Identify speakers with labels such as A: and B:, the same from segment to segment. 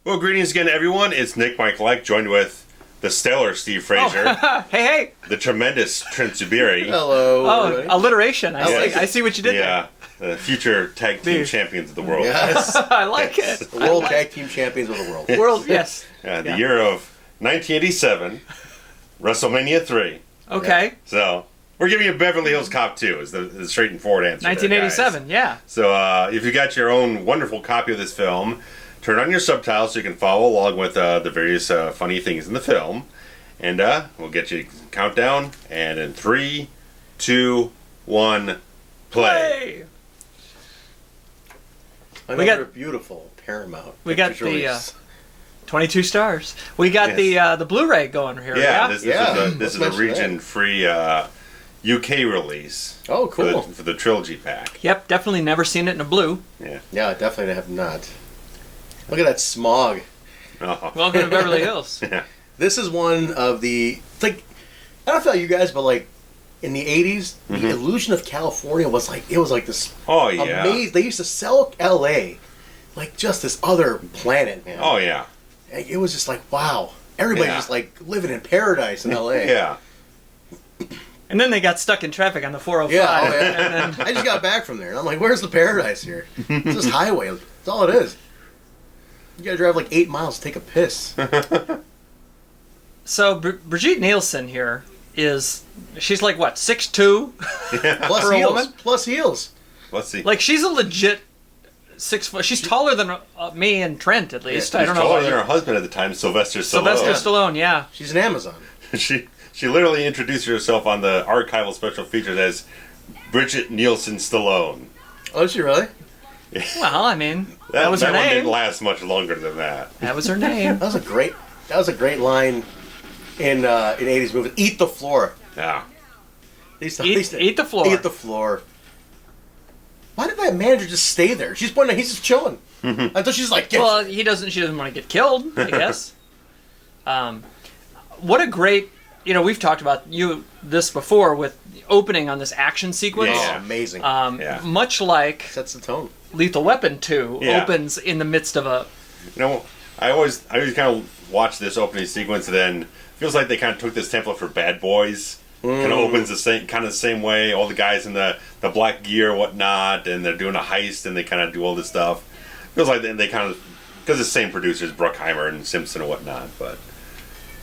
A: Well, greetings again, everyone. It's Nick Michalak, joined with the stellar Steve Frazier.
B: Oh. Hey.
A: The tremendous Trent Zuberi.
C: Hello.
B: Oh,
C: everybody.
B: alliteration. I see what you did
A: there. The future tag team champions of the world.
C: Yes.
B: I like it.
C: The world tag team champions of the world.
B: Yes.
A: The year of 1987, WrestleMania 3.
B: Okay.
A: Yeah. So, we're giving you Beverly Hills Cop 2 is the straight and forward answer.
B: 1987, yeah.
A: So, if you got your own wonderful copy of this film, turn on your subtitles so you can follow along with the various funny things in the film. And we'll get you a countdown. And in 3, 2, 1, play.
C: Another beautiful Paramount.
B: We got the 22 stars. We got the Blu-ray going here.
A: Yeah, this is a region-free UK release.
C: Oh, cool.
A: For the trilogy pack.
B: Yep, definitely never seen it in a blue.
C: Yeah, definitely have not. Look at that smog.
A: Oh.
B: Welcome to Beverly Hills.
A: Yeah.
C: This is one of the, like, I don't know about you guys, but like in the 80s, the illusion of California was like this.
A: Oh yeah.
C: Amazing. They used to sell LA like just this other planet, man.
A: Oh yeah.
C: It was just like, wow. Everybody's just like living in paradise in LA.
A: Yeah.
B: And then they got stuck in traffic on the 405.
C: Yeah,
B: And then
C: I just got back from there, and I'm like, where's the paradise here? It's this highway. That's all it is. You gotta drive like 8 miles to take a piss.
B: So Brigitte Nielsen here she's like what, 6'2"?
C: Plus
B: for a
C: heels.
B: woman?
C: Plus heels.
A: Let's see.
B: Like she's a legit 6 foot. She's taller than me and Trent at least.
A: Yeah,
B: I don't know.
A: Taller than her husband at the time, Sylvester Stallone.
B: Sylvester Stallone, yeah.
C: She's an Amazon.
A: She literally introduced herself on the archival special features as Brigitte Nielsen Stallone.
C: Oh, is she really?
B: Well, I mean, that was her
A: one
B: name.
A: didn't last much longer than that.
B: That was her name.
C: That was a great line in 80s movies. Eat the floor.
A: Yeah.
B: Eat the floor.
C: Eat the floor. Why did that manager just stay there? He's just chilling. I thought she's like,
B: well, she doesn't want to get killed, I guess. What a great, we've talked about this before with the opening on this action sequence.
C: Yeah, amazing.
B: Much like
C: Sets the tone.
B: Lethal Weapon 2 opens in the midst of a...
A: I always kind of watch this opening sequence, and then it feels like they kind of took this template for Bad Boys. Kind of opens the same way. All the guys in the black gear, whatnot, and they're doing a heist, and they kind of do all this stuff. Feels like they kind of, because it's the same producers, Bruckheimer and Simpson and whatnot, but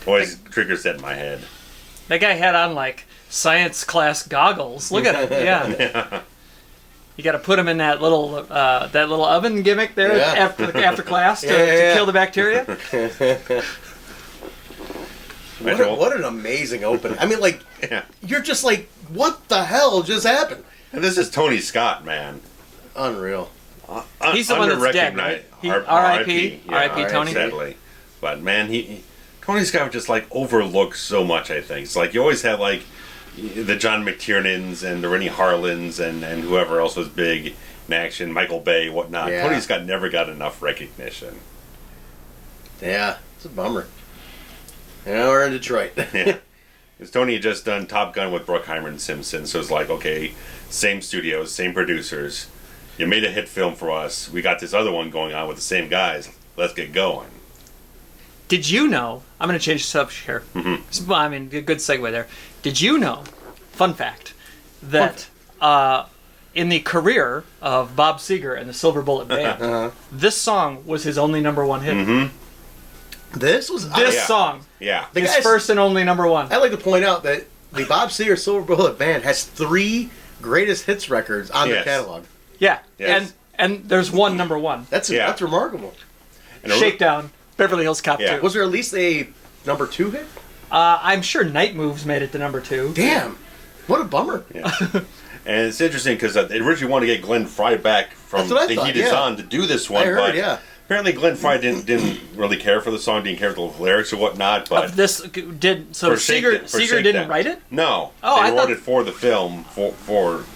A: always triggers that in my head.
B: That guy had on like science class goggles. Look at him. Yeah. You got to put him in that little oven gimmick there after class to kill the bacteria.
C: What an amazing opening. I mean, like, you're just like, what the hell just happened?
A: And this is Tony Scott, man.
C: Unreal.
B: He's the one that's dead, right? R.I.P. R.I.P. Tony.
A: Sadly. But, man, Tony Scott just, like, overlooked so much, I think. It's like, you always had, like, the John McTiernans and the Rennie Harlins and whoever else was big in action, Michael Bay, whatnot.
C: Yeah.
A: Tony Scott never got enough recognition.
C: Yeah, it's a bummer. Now we're in Detroit.
A: Yeah. Because Tony had just done Top Gun with Bruckheimer and Simpson, so it's like, okay, same studios, same producers. You made a hit film for us. We got this other one going on with the same guys. Let's get going.
B: Did you know? I'm going to change the subject here. Mm-hmm. I mean, a good segue there. Did you know, fun fact, that in the career of Bob Seger and the Silver Bullet Band, this song was his only #1 hit.
A: Mm-hmm.
C: This
B: song.
A: Yeah.
B: His first and only #1.
C: I'd like to point out that the Bob Seger Silver Bullet Band has 3 greatest hits records on their catalog.
B: Yeah.
A: Yes.
B: And there's one #1.
C: That's remarkable.
A: And
B: Shakedown, Beverly Hills Cop 2.
C: Was there at least a #2 hit?
B: I'm sure Night Moves made it to #2.
C: Damn. What a bummer.
A: Yeah. And it's interesting because they originally wanted to get Glenn Frey back from The Heat Is On to do this one.
C: I heard,
A: apparently Glenn Frey didn't really care for the song, didn't care for the lyrics or whatnot. But
B: Seger didn't write it?
A: No.
B: Oh,
A: they wrote it for the film,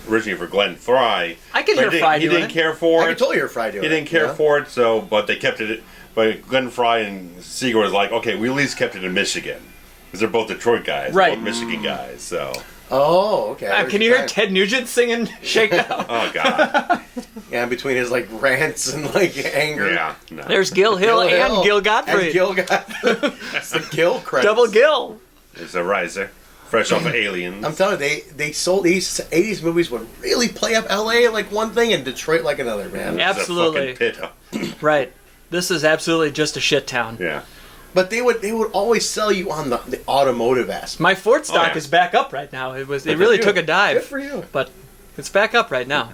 A: originally for Glenn Frey.
B: I could hear Frey doing it.
A: He didn't care for it.
C: I could totally hear Frey doing it.
A: He didn't care for it, but they kept it. But Glenn Frey and Seger was like, okay, we at least kept it in Michigan. Because they're both Detroit guys, both Michigan guys, so...
C: Oh, okay.
B: Can you hear Ted Nugent singing Shakedown?
A: Oh God.
C: Yeah, in between his like rants and like anger.
A: Yeah. No.
B: There's Gil Hill and Gil Gottfried.
C: And Gil Gottfried. That's the Gil credits.
B: Double Gil.
A: There's a Reiser, fresh off of Aliens.
C: I'm telling you, they sold these 80s movies would really play up LA like one thing and Detroit like another, man.
B: Yeah. Absolutely.
A: It's a fucking pit.
B: Right. This is absolutely just a shit town.
A: Yeah.
C: But they would always sell you on the automotive aspect.
B: My Ford stock
A: yeah.
B: is back up right now. It really took a dive.
C: Good for you.
B: But it's back up right now.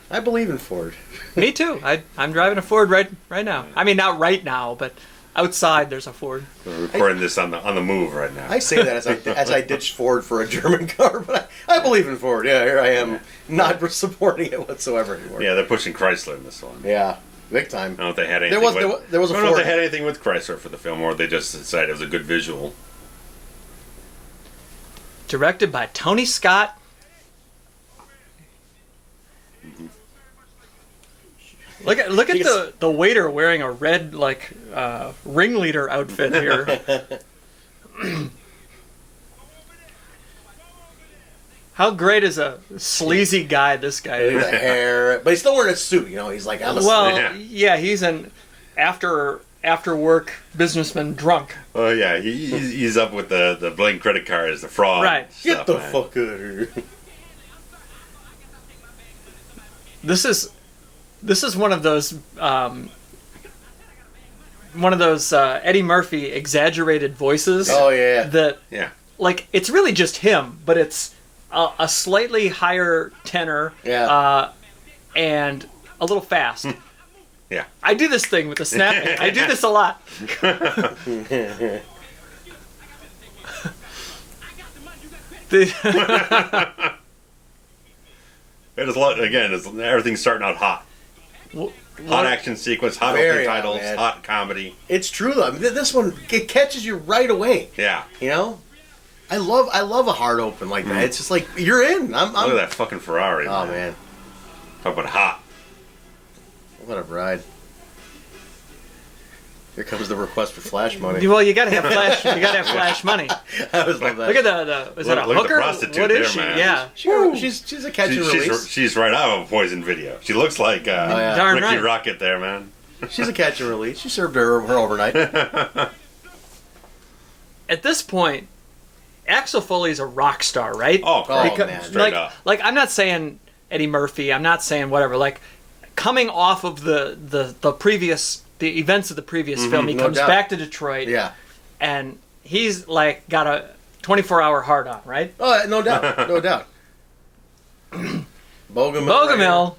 C: I believe in Ford.
B: Me too. I'm driving a Ford right now. I mean, not right now, but outside there's a Ford.
A: We're recording this on the move right now.
C: I say that as I ditched Ford for a German car, but I believe in Ford. Yeah, here I am, not supporting it whatsoever anymore.
A: Yeah, they're pushing Chrysler in this one.
C: Yeah, big time.
A: I don't know if they had anything.
C: There was a
A: I don't know
C: Ford.
A: if they had anything with Chrysler for the film, or they just decided it was a good visual.
B: Directed by Tony Scott. Look at the waiter wearing a red ringleader outfit here. How great is a sleazy guy this guy
C: The
B: is?
C: hair, but he's still wearing a suit. You know, he's like, I'm a
B: Well, yeah, he's an after work businessman drunk.
A: Oh yeah, he's up with the blank credit cards, the fraud.
B: Right.
C: Get the fuck out of here.
B: This is one of those Eddie Murphy exaggerated voices.
C: Oh yeah.
B: That
A: Yeah.
B: like it's really just him, but it's a slightly higher tenor.
C: Yeah.
B: And a little fast.
A: Yeah.
B: I do this thing with the snapping. I do this a lot.
A: It is again. Everything's starting out hot. Hot action sequence, hot
C: Very
A: opening
C: hot,
A: titles,
C: man.
A: hot comedy.
C: It's true though. I mean, this one it catches you right away.
A: Yeah.
C: You know, I love a hard open like that. It's just like you're in. I'm
A: Look at that fucking Ferrari.
C: Oh man,
A: Talk about hot.
C: what a ride! Here comes the request for flash money.
B: Well, you gotta have flash. You gotta have flash money.
C: I always love that.
B: Look at the. Is that a
A: Look at the
B: hooker?
A: prostitute
B: What is
A: there,
B: she?
A: man.
B: Yeah.
C: She's a catch and
A: She's
C: release.
A: she's right out of a Poison video. She looks like
C: yeah.
B: Darn
A: Ricky
B: right.
A: Rocket there, man.
C: She's a catch and release. She served her overnight.
B: At this point, Axel Foley's a rock star, right?
A: Oh,
C: man.
A: straight up.
B: Like I'm not saying Eddie Murphy. I'm not saying whatever. Like coming off of the events of the previous film, he
C: no
B: comes
C: doubt.
B: back to Detroit.
C: Yeah.
B: And he's like got a 24-hour hard on, right?
C: Oh, no doubt, no doubt. Bogomil.
B: Bogomil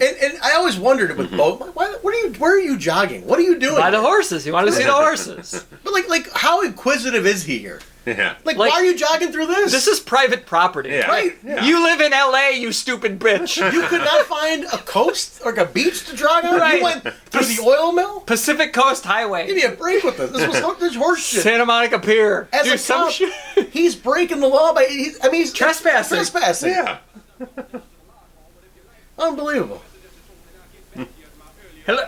C: And I always wondered with Bogomil, where are you jogging? What are you doing?
B: by the horses. He wanted to see the horses.
C: But like, how inquisitive is he here?
A: Yeah.
C: Like,
B: Like-
C: why are you jogging through this?
B: This is private property.
A: Yeah.
C: Right. Yeah.
B: You live in L.A., you stupid bitch.
C: You could not find a coast or a beach to jog on.
B: Right.
C: You went through the oil mill.
B: Pacific Coast
C: Give
B: Highway,
C: me a break with this. This horse shit.
B: Santa Monica Pier.
C: As
B: Do
C: a
B: some
C: cop,
B: shit.
C: he's breaking the law by. He's
B: Trespassing.
C: Trespassing.
A: Yeah.
C: Unbelievable.
B: Hello.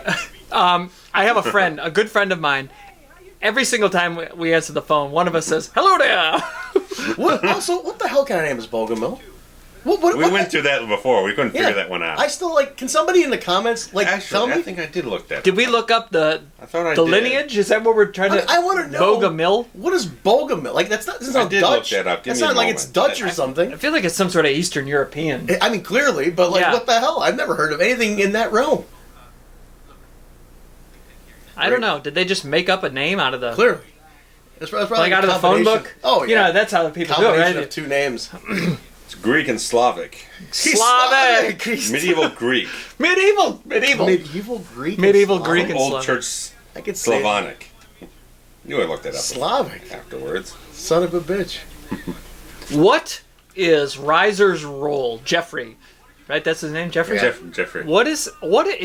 B: I have a friend, a good friend of mine. Every single time we answer the phone, one of us says, "Hello there."
C: What the hell kind of name is Bogomil?
A: We went through that before. We couldn't figure that one out.
C: I still like. Can somebody in the comments tell
A: Actually,
C: me?
A: I think I did look that.
B: Did we look up the
A: I thought I
B: the
A: did.
B: lineage? Is that what we're trying to?
C: I want to know.
B: Bogomil.
C: What is Bogomil? Like that's not. This is
A: I
C: not
A: did
C: Dutch.
A: look that up. Give
C: It's
A: me a
C: not like it's
A: moment.
C: Dutch or something.
B: I feel like it's some sort of Eastern European.
C: I mean, clearly, but like,
B: Yeah.
C: what the hell? I've never heard of anything in that realm.
B: I don't know. Did they just make up a name out of the
C: Clearly, that's probably
B: like out of the phone
C: combination-
B: book?
C: Oh yeah,
B: You know, that's how people do it,
C: combination
B: right?
C: of two names.
A: It's Greek and Slavic.
B: Slavic.
A: Medieval Greek.
B: Medieval.
C: Medieval Greek.
B: Medieval
C: and
B: Greek
C: Slavic?
B: and
A: Old
B: Slavic.
A: Church
C: I could say
A: Slavonic. You would look that up
C: Slavic.
A: afterwards.
C: Son of a bitch.
B: What is Reiser's role? Jeffrey, right? That's his name, Jeffrey.
C: Yeah.
A: Jeffrey.
B: What is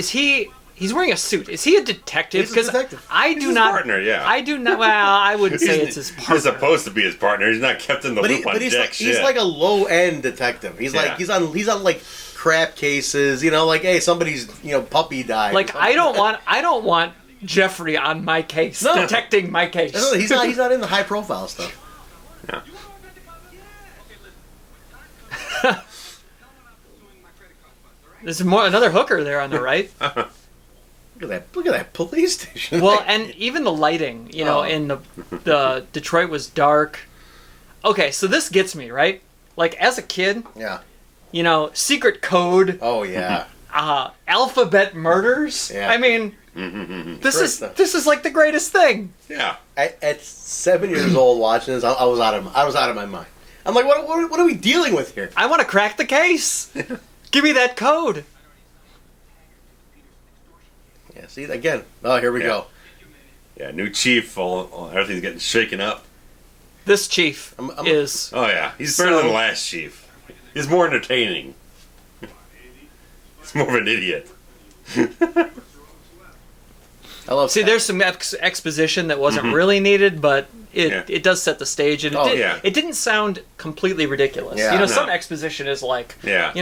B: he? He's wearing a suit. Is he a detective?
C: He's a
B: 'Cause
C: detective.
B: I
A: He's
B: do
A: his
B: not.
A: partner, yeah.
B: I do not. Well, I wouldn't say it's his
A: He's
B: partner.
A: supposed to be his partner. He's not kept in the loop on
C: he's
A: jack
C: like,
A: shit.
C: he's like a low end detective. He's like
A: Yeah.
C: he's on like crap cases. You know, like hey, somebody's puppy died.
B: Like I don't want Jeffrey on my case,
C: No.
B: detecting my case.
C: He's not in the high profile stuff.
A: Yeah.
B: There's another hooker there on the right.
C: Look at that police station.
B: Well, and even the lighting, in the Detroit was dark. Okay, so this gets me, right? Like, as a kid,
C: yeah.
B: Secret Code.
C: Oh, yeah.
B: Alphabet Murders.
C: Yeah.
B: I mean, this is like the greatest thing.
A: Yeah.
C: At 7 years old watching this, I was out of my mind. I'm like, what are we dealing with here?
B: I want to crack the case. Give me that code.
C: Yeah, see, again. Oh, here we go.
A: Yeah, new chief. Everything's getting shaken up.
B: This chief is...
A: Oh, yeah. He's better than the last chief. He's more entertaining. He's more of an idiot.
C: I love
B: See, there's some exposition that wasn't really needed, but it does set the stage, and it didn't sound completely ridiculous.
C: Yeah.
B: Some exposition is like,
A: Yeah.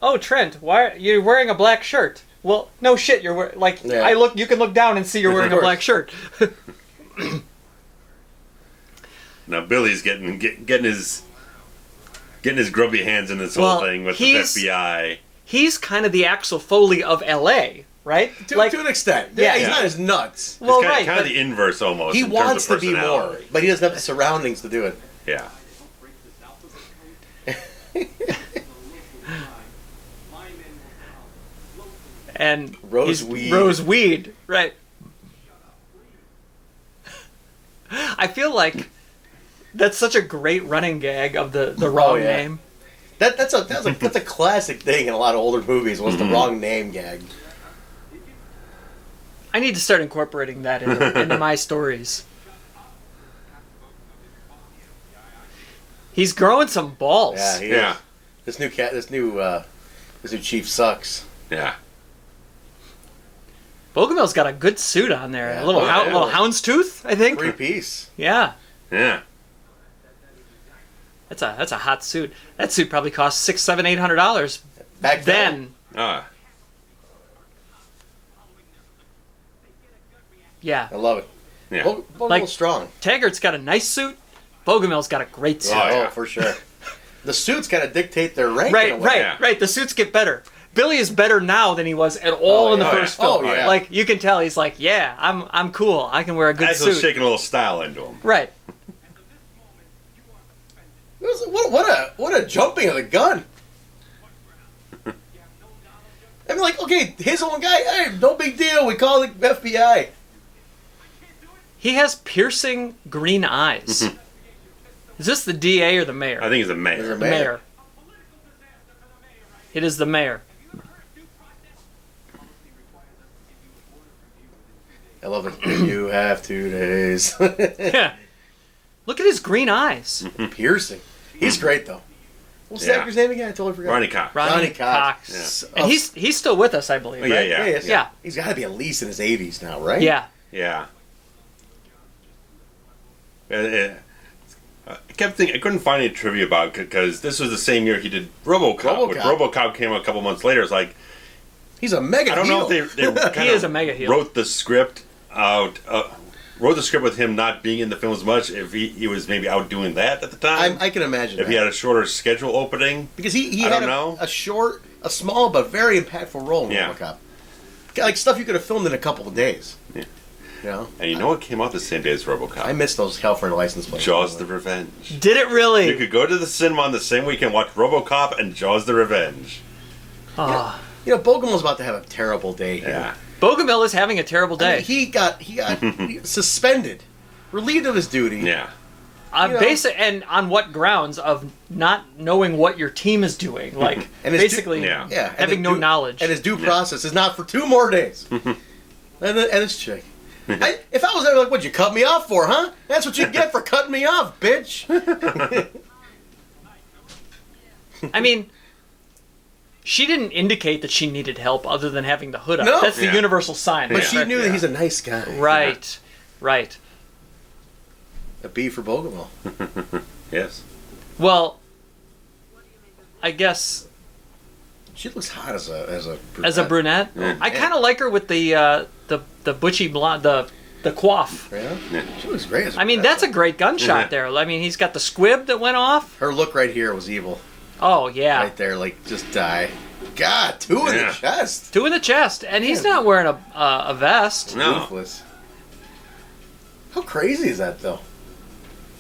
B: Oh, Trent, why are you wearing a black shirt? Well, no shit, you're like you can look down and see you're wearing a black shirt.
A: Now Billy's getting his grubby hands in this whole thing with the FBI.
B: He's kind of the Axel Foley of L.A., right?
C: To an extent. Yeah, he's not as nuts.
B: Well,
A: it's kind of the inverse almost.
C: He
A: in
C: wants
A: terms of
C: to be more,
A: personality.
C: but he doesn't have the surroundings to do it.
A: Yeah.
B: And
C: Rose
B: Weed, right? I feel like that's such a great running gag of the wrong name.
C: That's a classic thing in a lot of older movies. Was the wrong name gag?
B: I need to start incorporating that into my stories. He's growing some balls.
C: Yeah, he is. This new chief sucks.
A: Yeah.
B: Bogomel's got a good suit on there.
C: Yeah.
B: A little houndstooth, I think.
C: 3-piece.
B: Yeah.
A: Yeah.
B: That's a hot suit. That suit probably cost $600-$800
C: Back then.
B: Yeah.
C: I love it.
A: Yeah.
C: Bogomel's strong.
B: Taggart's got a nice suit. Bogomel's got a great suit.
C: Oh, for sure. The suits kind of dictate their rank.
B: Right. The suits get better. Billy is better now than he was at all in the first film.
C: Oh, yeah.
B: Like, you can tell he's like, yeah, I'm cool. I can wear a good
A: Axel's
B: suit.
A: shaking a little style into him.
B: Right.
C: What a jumping of the gun. I mean, like, okay, his own guy, hey, no big deal. We call the FBI.
B: He has piercing green eyes. Is this the DA or the mayor?
A: I think he's the mayor.
B: The mayor. It is the mayor.
C: I love it. You have 2 days.
B: Yeah. Look at his green eyes.
C: Piercing. He's great, though. What's the actor's name again? I totally forgot.
A: Ronny Cox.
B: Ronny Cox. Yeah. And he's still with us, I believe. Right?
A: Yeah.
C: He's got to be at least in his 80s now, right?
B: Yeah.
A: Yeah. I kept thinking I couldn't find any trivia about it because this was the same year he did RoboCop. When RoboCop came out a couple months later, it's like
C: he's a mega.
A: I don't know if they
B: he is a mega heel.
A: Wrote the script out. Wrote the script with him not being in the film as much. If he was maybe out doing that at the time,
C: I can imagine.
A: If he had a shorter schedule opening,
C: because he had a small but very impactful role in RoboCop, like stuff you could have filmed in a couple of days.
A: Yeah.
C: You know?
A: And you know what came out the same day as RoboCop?
C: I missed those California license plates.
A: Jaws the Revenge.
B: Did it really?
A: You could go to the cinema on the same weekend, watch RoboCop and Jaws the Revenge.
C: You know, Bogomel's about to have a terrible day here.
A: Yeah.
B: Bogomil is having a terrible day.
C: I mean, he got suspended, relieved of his duty.
A: Yeah.
B: Basic and on what grounds of not knowing what your team is doing, like
C: and
B: basically having no knowledge.
C: And his due process is not for 2 more days. and this chick. If I was there, like, what'd you cut me off for, huh? That's what you get for cutting me off, bitch.
B: I mean, she didn't indicate that she needed help other than having the hood up.
C: No.
B: That's the universal sign.
C: But she knew that he's a nice guy.
B: Right. Right.
C: A B for Bogomil.
A: Yes.
B: Well, I guess
C: she looks hot as a brunette.
B: As a brunette, I kind of like her with the butchy blonde, the coif.
C: Yeah, she looks great.
B: I mean, that's a great gunshot there. I mean, he's got the squib that went off.
C: Her look right here was evil.
B: Oh, yeah.
C: Right there, like, just die. God, 2 in the chest.
B: 2 in the chest. And he's not wearing a vest.
A: No.
C: Ruthless. How crazy is that, though?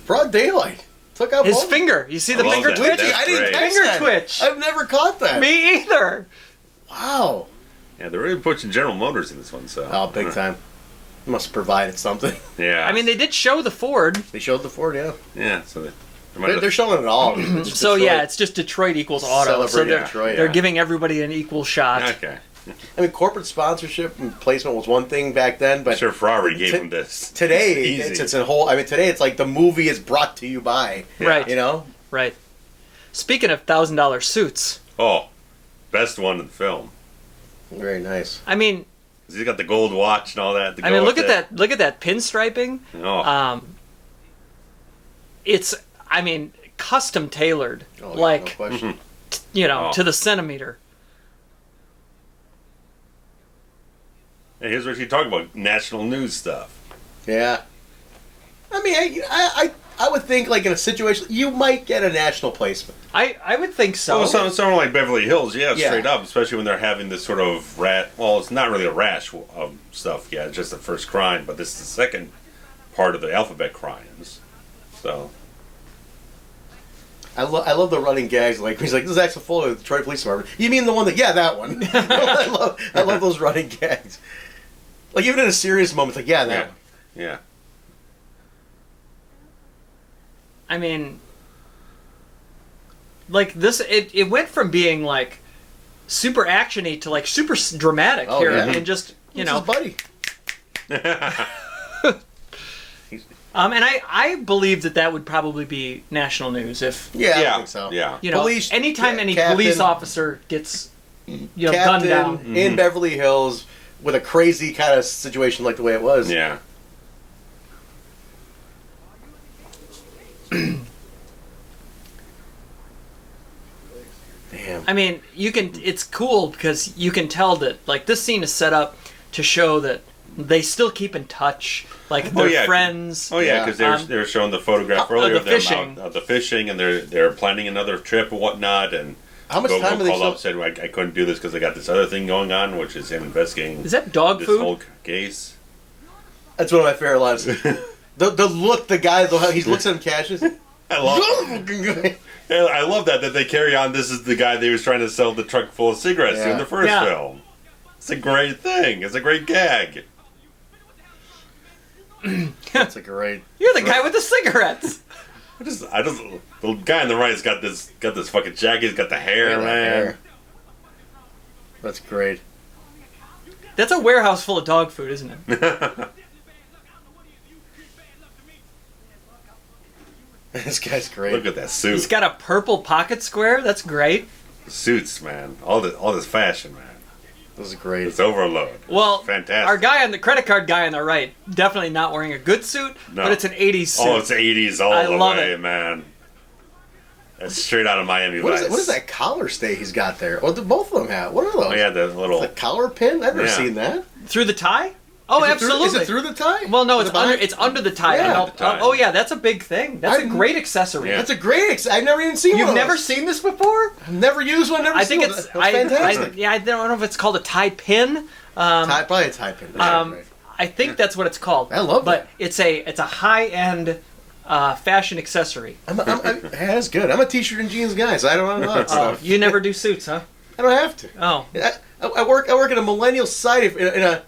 C: Broad daylight. Took out
B: His
C: both.
B: finger. You see the
A: love
B: finger
A: that.
B: twitch?
A: That's
C: I didn't
A: great.
C: catch
B: Finger
C: that.
B: twitch.
C: I've never caught that.
B: Me either.
C: Wow.
A: Yeah, they're really pushing General Motors in this one, so.
C: Oh, big time. Must have provided something.
A: Yeah.
B: I mean, they did show the Ford.
C: They showed the Ford, yeah.
A: Yeah, so
C: They're showing it all. It's
B: So,
C: Detroit.
B: yeah, it's just Detroit equals auto. So
C: Celebrating
B: they're,
C: Detroit,
B: they're
C: yeah.
B: giving everybody an equal shot.
A: Okay.
C: I mean, corporate sponsorship and placement was one thing back then, but
A: I'm sure Ferrari gave him this.
C: today
A: Easy.
C: it's a whole. I mean, today it's like the movie is brought to you by.
B: Right.
C: You know.
B: Right. Speaking of $1,000 suits,
A: Oh, best one in the film.
C: Very nice.
B: I mean,
A: He's got the gold watch and all that. To
B: I
A: go
B: mean,
A: with
B: look at
A: it.
B: that! Look at that pinstriping.
A: Oh.
B: It's, I mean, custom tailored,
C: Oh, yeah, no
B: like
C: question.
B: you know,
A: Oh.
B: to the centimeter.
A: Hey, here's what you talk about: national news stuff.
C: Yeah. I mean, I would think like in a situation you might get a national placement.
B: I would think so.
A: Well, somewhere like Beverly Hills, yeah,
C: Yeah.
A: straight up. Especially when they're having this sort of well, it's not really a rash of stuff yet. It's just the first crime, but this is the second part of the alphabet crimes. So.
C: I love the running gags. Like he's like, "This is Axel Foley of the Detroit Police Department." You mean the one that? Yeah, that one. I love those running gags. Like even in a serious moment, it's like, yeah, that
A: Yeah.
C: one.
A: Yeah.
B: I mean, like this, it went from being like super actiony to like super dramatic
C: Oh,
B: here,
C: yeah.
B: and just you
C: It's
B: know,
C: his buddy.
B: and I believe that would probably be national news if
C: Yeah, I
A: Yeah.
C: think so.
A: Yeah.
B: you know,
C: Police-
B: anytime any
C: captain-
B: police officer gets you know gunned
C: Captain
B: down.
C: in Beverly Hills with a crazy kind of situation like the way it was.
A: Yeah.
C: Damn.
B: I mean, it's cool because you can tell that like this scene is set up to show that they still keep in touch, like they're
A: yeah.
B: friends.
A: Oh yeah, because they're showing the photograph earlier
B: the
A: of them
B: fishing.
A: out of the fishing, and they're planning another trip and whatnot. And
C: How much time do they
A: called up
C: still-
A: said I couldn't do this because I got this other thing going on, which is him investigating
B: Is that dog
A: this
B: food?
A: whole case.
C: That's one of my favorite lines. the look, the guy, he looks at him, cashes.
A: I love that they carry on. This is the guy they was trying to sell the truck full of cigarettes to in the first
B: Yeah.
A: film. It's a great thing. It's a great gag.
C: That's a great.
B: You're the guy with the cigarettes.
A: The guy on the right's got this fucking jacket. He's got the hair,
C: Yeah, that
A: man.
C: hair. That's great.
B: That's a warehouse full of dog food, isn't it?
C: This guy's great.
A: Look at that suit.
B: He's got a purple pocket square. That's great.
A: Suits, man. All this fashion, man.
C: This is great.
A: It's overload.
B: Well,
A: Fantastic.
B: our guy on the credit card guy on the right, definitely not wearing a good suit,
A: No.
B: but it's an 80s suit.
A: Oh, it's 80s all
B: I
A: the
B: love
A: way,
B: it.
A: man. That's straight out of Miami
C: What
A: Vice.
C: is that collar stay he's got there? What do both of them have? What are those?
A: Oh, yeah, the little...
C: The collar pin? I've never
A: Yeah.
C: seen that.
B: Through the tie? Oh,
C: Is it
B: absolutely.
C: Is it through the tie?
B: Well, no,
C: Is
B: it's
C: it
B: under.
C: behind?
B: It's under the tie.
C: Yeah.
B: to help.
A: The tie.
B: Oh, yeah, that's a big thing. That's a
C: I'm-
B: great accessory.
A: Yeah.
C: That's a great. I've never even seen
B: You've
C: one. of
B: never
C: those.
B: seen this before?
C: I've never used one. Never
B: I
C: seen
B: think
C: one.
B: it's.
C: That's fantastic.
B: I don't know if it's called a tie pin.
C: Probably a tie pin. That's great.
B: I think that's what it's called.
C: I love
B: but
C: that.
B: it's a high end fashion accessory.
C: That's good. I'm a t-shirt and jeans guy, so I don't know that
B: Oh,
C: stuff.
B: you never do suits, huh?
C: I don't have to.
B: Oh,
C: I work at a millennial site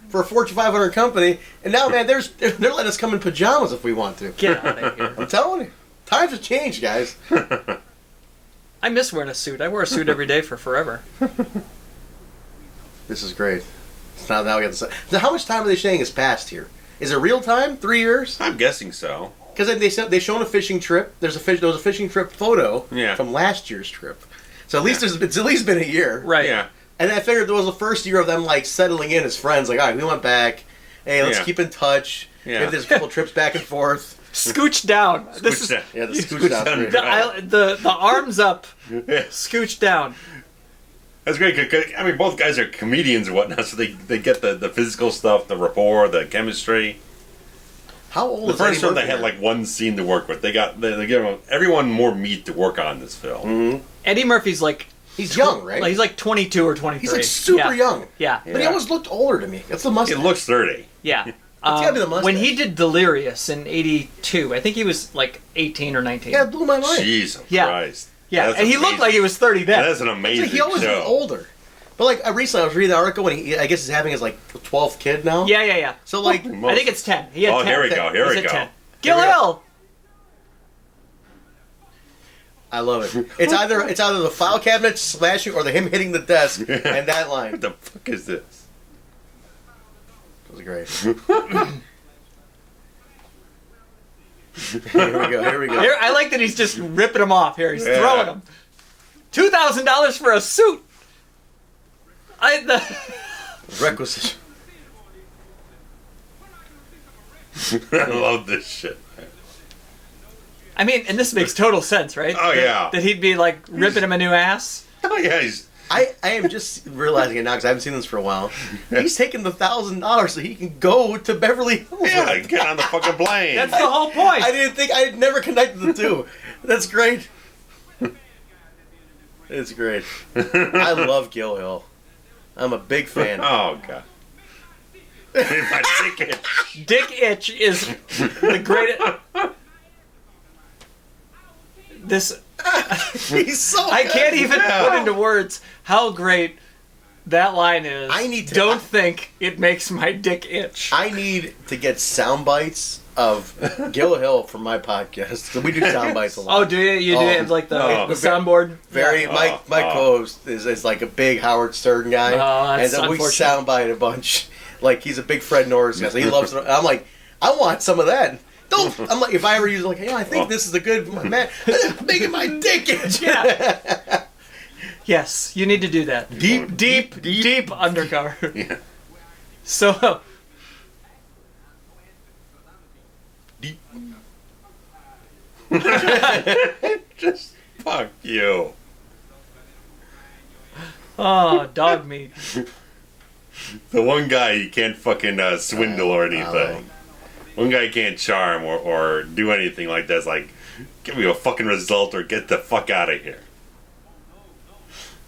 C: for a Fortune 500 company, and now, man, they're letting us come in pajamas if we want to.
B: get out of here.
C: I'm telling you, times have changed, guys.
B: I miss wearing a suit. I wear a suit every day for forever.
C: This is great. So now we got the. Now, how much time are they saying has passed here? Is it real time? 3 years?
A: I'm guessing so.
C: Because they shown a fishing trip. There was a fishing trip photo
A: Yeah.
C: from last year's trip. So at least it's at least been a year.
B: Right.
A: Yeah.
C: And I figured there was the first year of them like settling in as friends. Like, all right, we went back. Hey, let's
A: Yeah.
C: keep in touch.
A: Yeah.
C: Maybe there's a couple trips back and forth.
B: Scooch down. This is
C: Yeah, the
A: Scooch
C: scooch down.
A: down.
B: the arms up,
A: Yeah.
B: scooch down.
A: That's great. 'Cause, I mean, both guys are comedians and whatnot, so they get the physical stuff, the rapport, the chemistry.
C: How old
A: The
C: is Eddie
A: first one, they
C: Murphy
A: had
C: now?
A: like one scene to work with. They give everyone more meat to work on in this film.
C: Mm-hmm.
B: Eddie Murphy's like
C: He's young, right?
B: Like, he's like 22 or 23.
C: He's like super young.
B: Yeah.
C: But he always looked older to me. That's the mustache.
A: It looks 30.
B: Yeah.
C: gotta be the mustache.
B: When he did Delirious in '82, I think he was like 18 or 19.
C: Yeah, it blew my mind.
A: Jesus
B: Yeah.
A: Christ.
B: Yeah,
A: That's
B: and he looked
A: amazing.
B: like he was 30 then.
A: That's an amazing
C: He always
A: show.
C: looked older. But like recently, I was reading the article when I guess he's having his like 12th kid now.
B: Yeah.
C: So like,
B: I think it's 10. He had 10.
A: Here we go. Here
B: Was
A: we
B: it
A: go.
B: 10? Gil
C: Here we go.
B: Hill!
C: I love it. It's either the file cabinet smashing or the him hitting the desk and that line.
A: What the fuck is this?
C: That was great. Here we go.
B: Here, I like that he's just ripping them off. Here, he's
A: Yeah.
B: throwing them. $2,000 for a suit.
C: Requisition.
A: I love this shit.
B: I mean, and this makes total sense, right?
A: Oh, yeah.
B: That he'd be like ripping him a new ass.
A: Oh yeah, he's
C: I am just realizing it now because I haven't seen this for a while. He's taking the $1,000 so he can go to Beverly Hills.
A: yeah, get on the fucking plane.
B: That's the whole point.
C: I never connected the two. That's great. It's great. I love Gil Hill. I'm a big fan.
A: Oh god. My ticket.
B: Dick Itch is the greatest. This
C: He's so
B: I
C: good.
B: can't even
A: Yeah.
B: put into words how great that line is.
C: I need to-
B: Don't think it makes my dick itch.
C: I need to get sound bites of Gil Hill for my podcast. So we do sound bites a lot.
B: Oh, do you? You do
C: Oh.
B: have like the
A: Oh.
B: soundboard?
C: Very,
B: Yeah.
C: my co-host is like a big Howard Stern guy,
B: Oh,
C: and
B: that's
C: then we
B: unfortunate.
C: soundbite a bunch. Like he's a big Fred Norris guy, so he loves it. I'm like, I want some of that. Don't. I'm like, if I ever use like, hey, I think this is a good man. Making my dick itch.
B: Yeah. Yes, you need to do that. Deep undercover.
A: Yeah.
B: So,
A: Just fuck you.
B: oh, dog meat.
A: The one guy you can't fucking swindle or
C: I
A: anything. One guy can't charm or do anything like that. It's like, give me a fucking result or get the fuck out of here.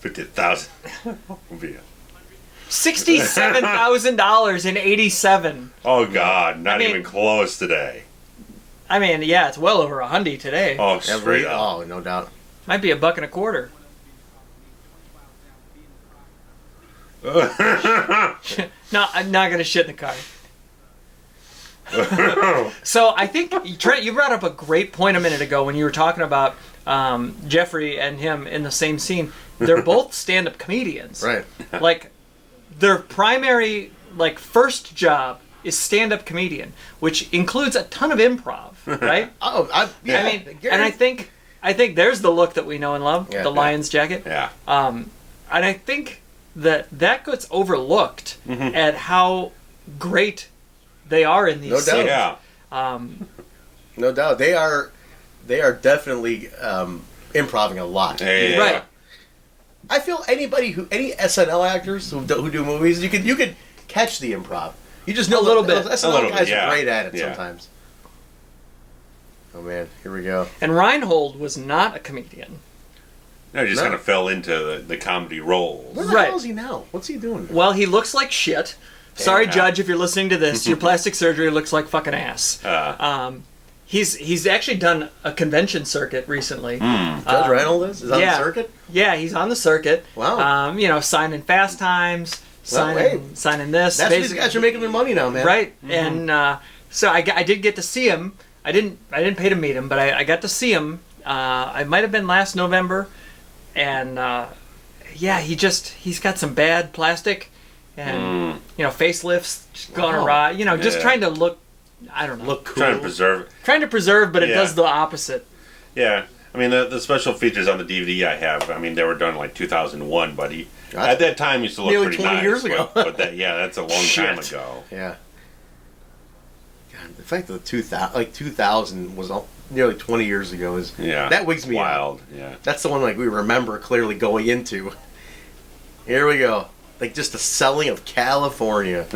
A: 50,000.
B: $67,000 in '87.
A: Oh god, not
B: I mean-
A: even close today.
B: I mean, yeah, it's well over $100 today.
A: Oh, straight up.
C: Oh, no doubt.
B: Might be $1.25. No, I'm not gonna shit in the car. So I think Trent, you brought up a great point a minute ago when you were talking about Jeffrey and him in the same scene. They're both stand-up comedians,
C: Right.
B: Like their primary, like first job is stand-up comedian, which includes a ton of improv, right?
C: Oh, yeah.
B: I mean, and I think there's the look that we know and love,
C: Yeah,
B: the
C: yeah.
B: Lion's jacket.
A: Yeah.
B: And I think that gets overlooked at how great they are in these
C: No doubt.
B: scenes.
A: Yeah.
C: No doubt. They are definitely improving a lot.
A: Yeah.
B: Right.
C: I feel any SNL actors who do movies, you could catch the improv. You just know
B: A little
C: that
B: bit.
C: SNL
A: A little
C: guys
A: bit, yeah.
C: are great at it
A: Yeah.
C: sometimes. Oh man, here we go.
B: And Reinhold was not a comedian.
A: No, he just
C: No.
A: kind of fell into the comedy roles.
C: Where the
B: Right.
C: hell is he now? What's he doing?
B: Well, he looks like shit. Sorry,
A: Yeah.
B: Judge, if you're listening to this, your plastic surgery looks like fucking ass. He's actually done a convention circuit recently.
C: Judge Reinhold is on the circuit.
B: Yeah, he's on the circuit.
C: Wow.
B: Signing Fast Times,
C: Well, hey.
B: signing this.
C: That's where these guys are making their money now, man.
B: Right, and so I did get to see him. I didn't pay to meet him, but I got to see him. I might have been last November, and he's got some bad plastic, and facelifts just gone
C: Wow.
B: awry. Just
A: Yeah.
B: trying to look. I don't know.
C: Look cool.
A: Trying to preserve it.
B: Trying to preserve, but it
A: Yeah.
B: does the opposite.
A: Yeah. I mean, the special features on the DVD I have, I mean, they were done in like 2001, but at that time used to look
C: Nearly
A: pretty
C: 20
A: nice.
C: years ago.
A: But that's a long time
B: Shit.
A: ago.
C: Yeah. God, the fact that 2000 was nearly 20 years ago is that wigs me out.
A: Wild. Yeah.
C: That's the one like we remember clearly going into. Here we go. Like just the selling of California.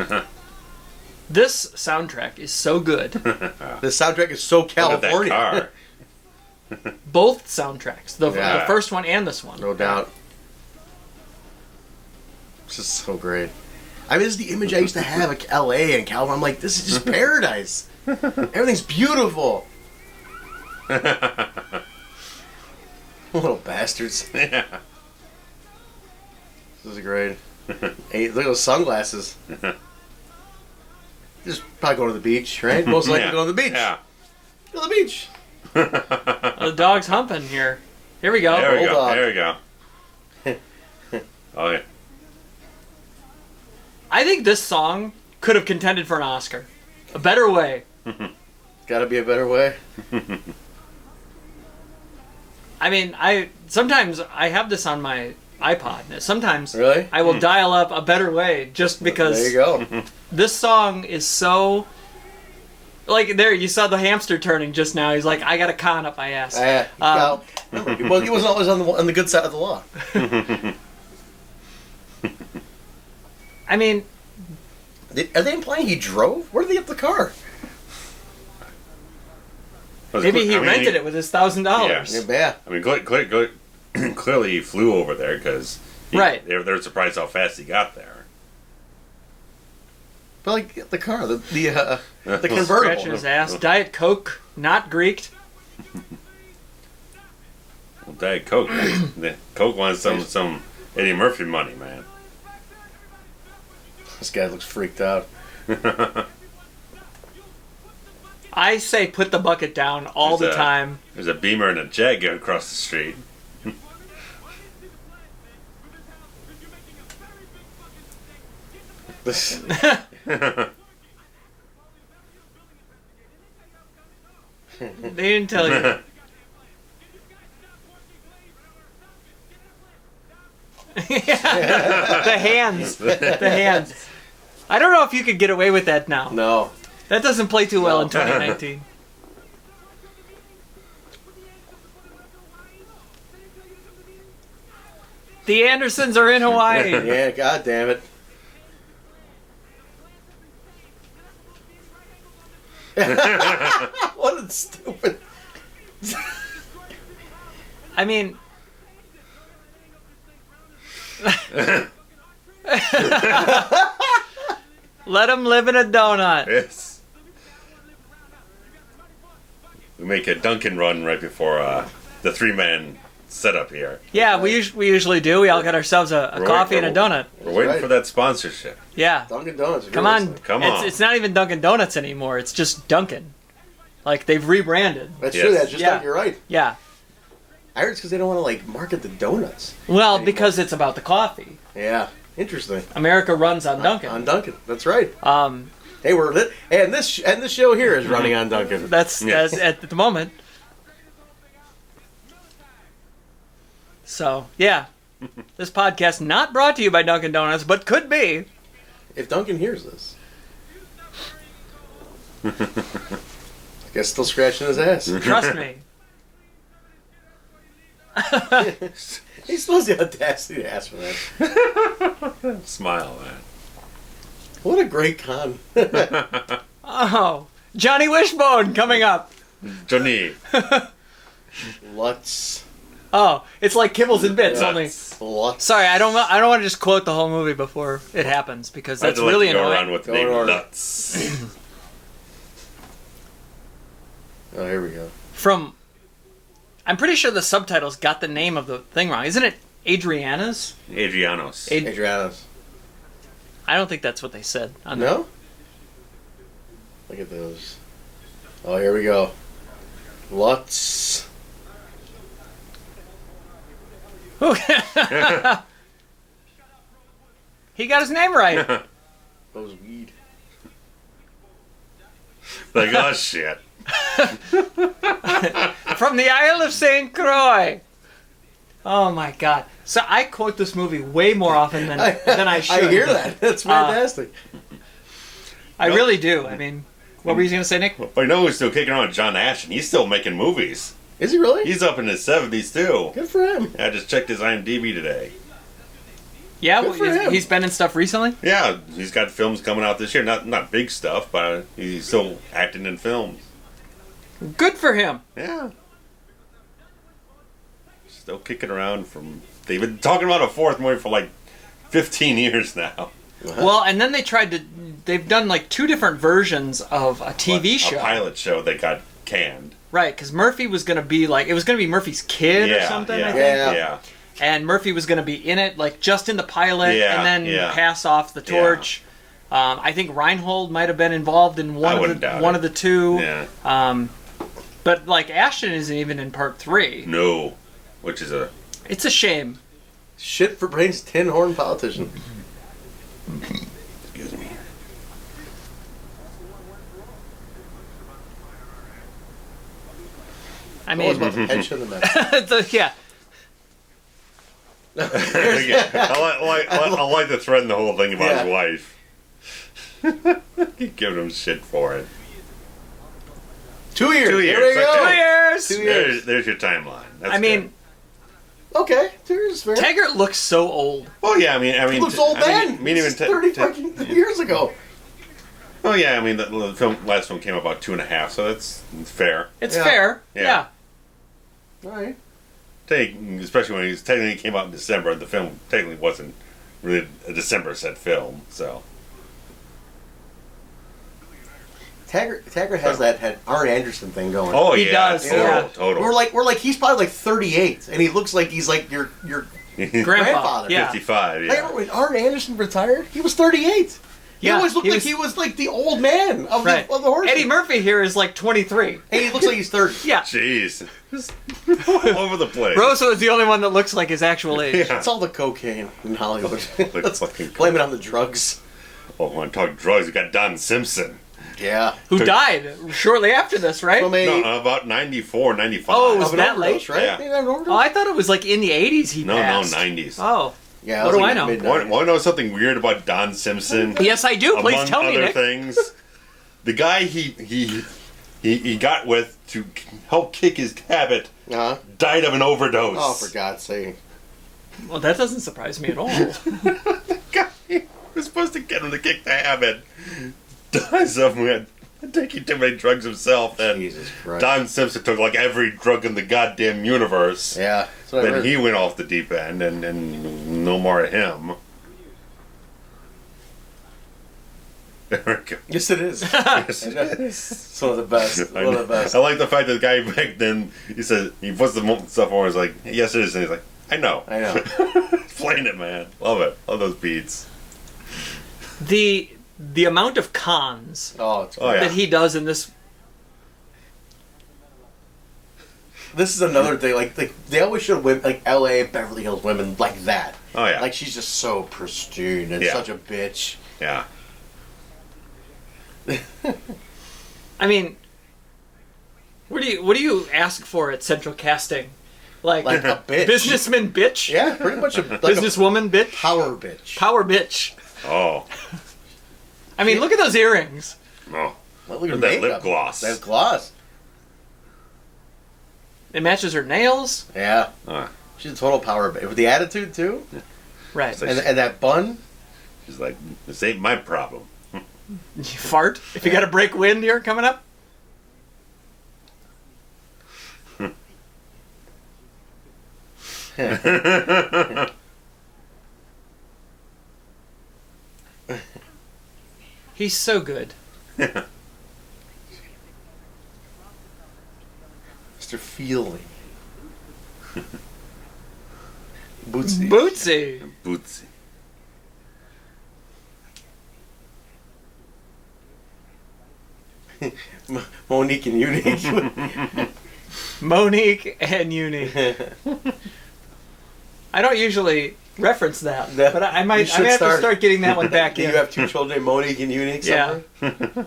B: This soundtrack is so good.
C: The soundtrack is so California.
A: Look at that car.
B: Both soundtracks, the
A: Yeah.
B: first one and this one.
C: No doubt. This is so great. I mean, this is the image I used to have of L.A. and California. I'm like, this is just paradise. Everything's beautiful. Little bastards.
A: Yeah.
C: This is great. Hey, look at those sunglasses. Just probably go to the beach, right? Most likely go to the beach.
A: Yeah.
C: Go to the beach.
B: The dog's humping here. Here we go.
A: There we go.
C: Bulldog.
A: There we go. Oh yeah.
B: I think this song could have contended for an Oscar. A Better Way.
C: Gotta be a better way.
B: I mean, sometimes I have this on my iPod. Sometimes
C: Really?
B: I will dial up A Better Way just because
C: There you go.
B: this song is so... Like, there, you saw the hamster turning just now. He's like, I got a con up my ass.
C: Well, he wasn't always on the good side of the law.
B: I mean,
C: Are they implying he drove? Where did they get the car?
B: maybe he rented it with his $1,000.
C: Yeah.
A: I mean, clearly he flew over there because
B: Right.
A: they're surprised how fast he got there.
C: But like the car, the convertible.
B: Scratching his ass. Diet Coke, not Greeked.
A: Well, Diet Coke. Coke wants some Eddie Murphy money, man.
C: This guy looks freaked out.
B: I say put the bucket down all the time.
A: There's a Beamer and a Jag going across the street.
C: This.
B: They didn't tell you. Yeah. The hands. The hands. I don't know if you could get away with that now.
C: No.
B: That doesn't play too well in 2019. The Andersons are in Hawaii.
C: Yeah, god damn it. What a stupid.
B: I mean... Let him live in a donut.
A: Yes. We make a Dunkin' run right before the three-man setup here.
B: Yeah, we usually do. We all got ourselves a coffee and a donut.
A: We're waiting
C: Right.
A: for that sponsorship.
B: Yeah.
C: Dunkin' Donuts.
B: Come on.
A: Come on.
B: It's not even Dunkin' Donuts anymore. It's just Dunkin'. Like, they've rebranded.
C: That's
A: Yes.
C: true. That's just
B: Yeah.
C: like you're right.
B: Yeah.
C: I heard it's because they don't want to like market the donuts.
B: Well,
C: anymore.
B: because it's about the coffee.
C: Yeah. Interesting.
B: America runs on Dunkin'.
C: On Dunkin'. That's right.
B: Um,
C: Hey, we're lit. And this show here is running on Dunkin'.
B: that's
A: Yes.
B: at the moment. So, yeah. This podcast not brought to you by Dunkin' Donuts, but could be.
C: If Duncan hears this. I guess still scratching his ass.
B: Trust me.
C: He still has the audacity to ask for that.
A: Smile, man.
C: What a great con.
B: Oh. Johnny Wishbone coming up.
A: Johnny.
C: Lutz.
B: Oh, it's like Kibbles and Bits,
C: Yeah.
B: only...
C: Lutz.
B: Sorry, I don't want to just quote the whole movie before it happens, because that's
A: I'd like
B: really
A: to go
B: annoying.
A: around with the
C: Go
A: name
C: in order.
A: Nuts.
C: Oh, here we go.
B: I'm pretty sure the subtitles got the name of the thing wrong. Isn't it Adriana's?
A: Adrianos.
C: Adriana's.
B: I don't think that's what they said.
C: No? Look at those. Oh, here we go. Lutz.
B: He got his name right.
C: Those weed.
A: Like, oh shit.
B: From the Isle of St. Croix. Oh my god. So I quote this movie way more often than I should.
C: I hear that. That's fantastic.
B: I really do. I mean, what were you going to say, Nick?
A: But you know who's still kicking around? John Ashton. He's still making movies.
C: Is he really?
A: He's up in his 70s too.
C: Good for him.
A: I just checked his IMDb today.
B: Yeah,
C: Good for him.
B: he's been in stuff recently.
A: Yeah, he's got films coming out this year. Not big stuff, but he's still acting in films.
B: Good for him.
A: Yeah. Still kicking around from... They've been talking about a fourth movie for like 15 years now.
B: Well, and then they've done like 2 different versions of a TV show.
A: A pilot show that got canned.
B: Right, because Murphy was going to be like... It was going to be Murphy's kid or something, I think.
A: Yeah.
B: And Murphy was going to be in it, like just in the pilot,
A: Yeah,
B: and then pass off the torch. I think Reinhold might have been involved in one of the 2.
A: Yeah.
B: But like Ashton isn't even in part 3.
A: No. Which is a...
B: It's a shame.
C: Shit for brains, tin horn politician.
A: Excuse me.
B: I mean,
C: about to headshot the man.
B: yeah.
A: I like to threaten the whole thing about his wife. Keep giving him shit for it.
C: 2 years.
A: 2 years.
C: There we go.
B: 2 years.
C: 2 years.
A: There's your timeline. That's
B: I mean,
C: okay, 2 years is fair.
B: Taggart looks so old.
A: well, yeah. I mean,
C: He looks old then.
A: I mean, even
C: 30 fucking years ago.
A: Oh yeah, I mean, the last film came about 2.5, so that's fair.
B: It's fair.
A: Yeah.
C: All right.
A: Especially when it technically came out in December, the film technically wasn't really a December set film, so.
C: Taggart has that Arn Anderson thing going.
A: Oh,
B: He does,
A: total.
C: We're like he's probably like 38, and he looks like he's like your grandfather.
B: Yeah.
A: 55,
C: Like,
A: yeah.
C: remember when Arn Anderson retired? He was 38. He always looked like he was like the old man of the horse.
B: Eddie Murphy here is like 23.
C: And he looks like he's 30.
B: Yeah.
A: Jeez. All over the place.
B: Rosa is the only one that looks like his actual age.
A: Yeah.
C: It's all the cocaine in Hollywood.
A: Looks fucking
C: Blame it on the drugs.
A: Oh, when I talk drugs, you got Don Simpson.
C: Yeah.
B: Who died shortly after this, right?
C: From a,
A: No, about 94, 95.
B: Oh, was
C: of an
B: that
C: overdose,
B: late?
C: right?
A: Yeah.
C: He had an overdose?
B: Oh, I thought it was like in the 80s he
A: No,
B: passed.
A: 90s.
B: Oh.
C: Yeah,
B: What
C: it was
B: do I
C: like
B: know?
C: mid-90s.
A: Want to know something weird about Don Simpson?
B: Yes, I do. Please
A: Among
B: tell me,
A: other
B: Nick.
A: things, the guy he got with to help kick his habit
C: Uh-huh.
A: died of an overdose.
C: Oh, for God's sake.
B: Well, that doesn't surprise me at all.
A: The guy was supposed to get him to kick the habit dies of taking too many drugs himself. And
C: Jesus Christ.
A: Don Simpson took like every drug in the goddamn universe.
C: Yeah. That's what I
A: Then
C: heard.
A: he went off the deep end, and no more of him. There we go.
C: Yes, it is. It's one of the best. One of the best.
A: I like the fact that the guy back then, he said, he puts the stuff on, he's like, yes it is, and he's like, I know.
C: I know.
A: Playing it, man. Love it. Love those beats.
B: The amount of cons
C: Oh, it's
A: Oh, yeah.
B: that he does in this.
C: This is another thing. Like they always show women, like L.A. Beverly Hills women, like that.
A: Oh, yeah.
C: Like she's just so pristine and
A: Yeah.
C: such a bitch.
A: Yeah.
B: I mean, what do you ask for at Central Casting? Like
C: a bitch.
B: Businessman bitch?
C: Yeah, pretty much a
B: Businesswoman bitch?
C: power bitch.
B: Power bitch.
A: Oh.
B: I mean, look at those earrings.
A: Oh.
C: Well, look
A: Look
C: at
A: at that
C: makeup.
A: lip gloss.
C: That gloss.
B: It matches her nails.
C: Yeah.
A: Uh,
C: She's a total power bitch. With the attitude, too.
B: Right.
A: It's like-
C: And that bun.
A: she's like, this ain't my problem.
B: You fart. If you got a break wind here coming up. He's so good.
C: Mr. Feeling. Bootsy.
B: Bootsy.
A: Bootsy.
C: Monique and Unique.
B: Monique and Uni. I don't usually reference that,
C: No,
B: but I
C: you
B: might. I
C: should
B: may have to
C: start.
B: start getting that one back
C: Do
B: in.
C: you have two children named Monique and Unique
B: Yeah.
C: somewhere?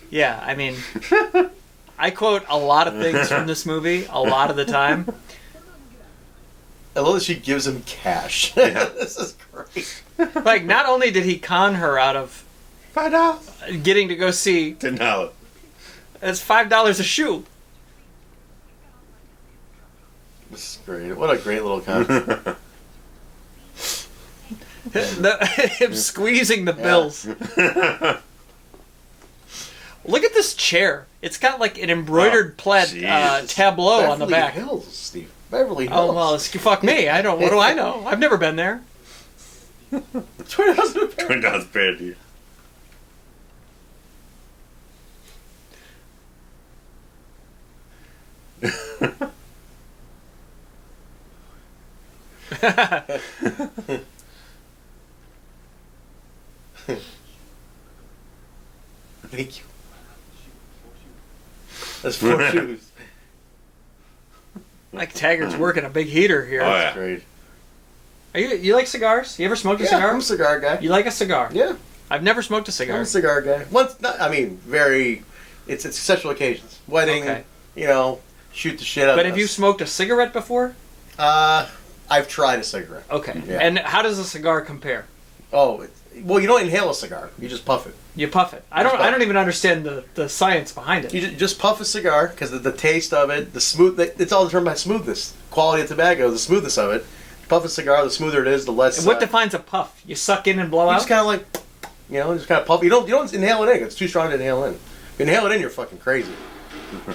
B: Yeah, I mean, I quote a lot of things from this movie a lot of the time.
C: I love that she gives him cash.
A: Yeah.
C: This is great.
B: Like, not only did he con her out of
A: $5.
B: getting to go see,
A: $10.
B: it's $5 a shoe.
C: This is great. What a great little comment.
B: Him squeezing the bills. Look at this chair. It's got like an embroidered plaid tableau on the back.
C: Beverly Hills, Steve. Beverly Hills.
B: Oh, well, fuck me. What do I know? I've never been there.
C: Twin Towers
A: Parody.
C: Thank you. That's 4 shoes.
B: Mike Taggart's working a big heater here.
A: Oh, yeah.
C: That's great.
B: You like cigars? You ever smoked a cigar?
C: I'm a cigar guy.
B: You like a cigar?
C: Yeah.
B: I've never smoked a cigar.
C: I'm a cigar guy. It's special occasions. Wedding,
B: Okay.
C: Shoot the shit out
B: But
C: of
B: have you smoked a cigarette before?
C: I've tried a cigarette.
B: Okay.
C: Yeah.
B: And how does a cigar compare?
C: Oh, well, you don't inhale a cigar. You just puff it.
B: You puff it. I don't even understand the science behind it.
C: You just puff a cigar because the taste of it, it's all determined by smoothness. Quality of tobacco, the smoothness of it. You puff a cigar, the smoother it is, the less...
B: And what defines a puff? You suck in and blow out?
C: Just kind of like, just kind of puff. You don't inhale it in. It's too strong to inhale in. If you inhale it in, you're fucking crazy.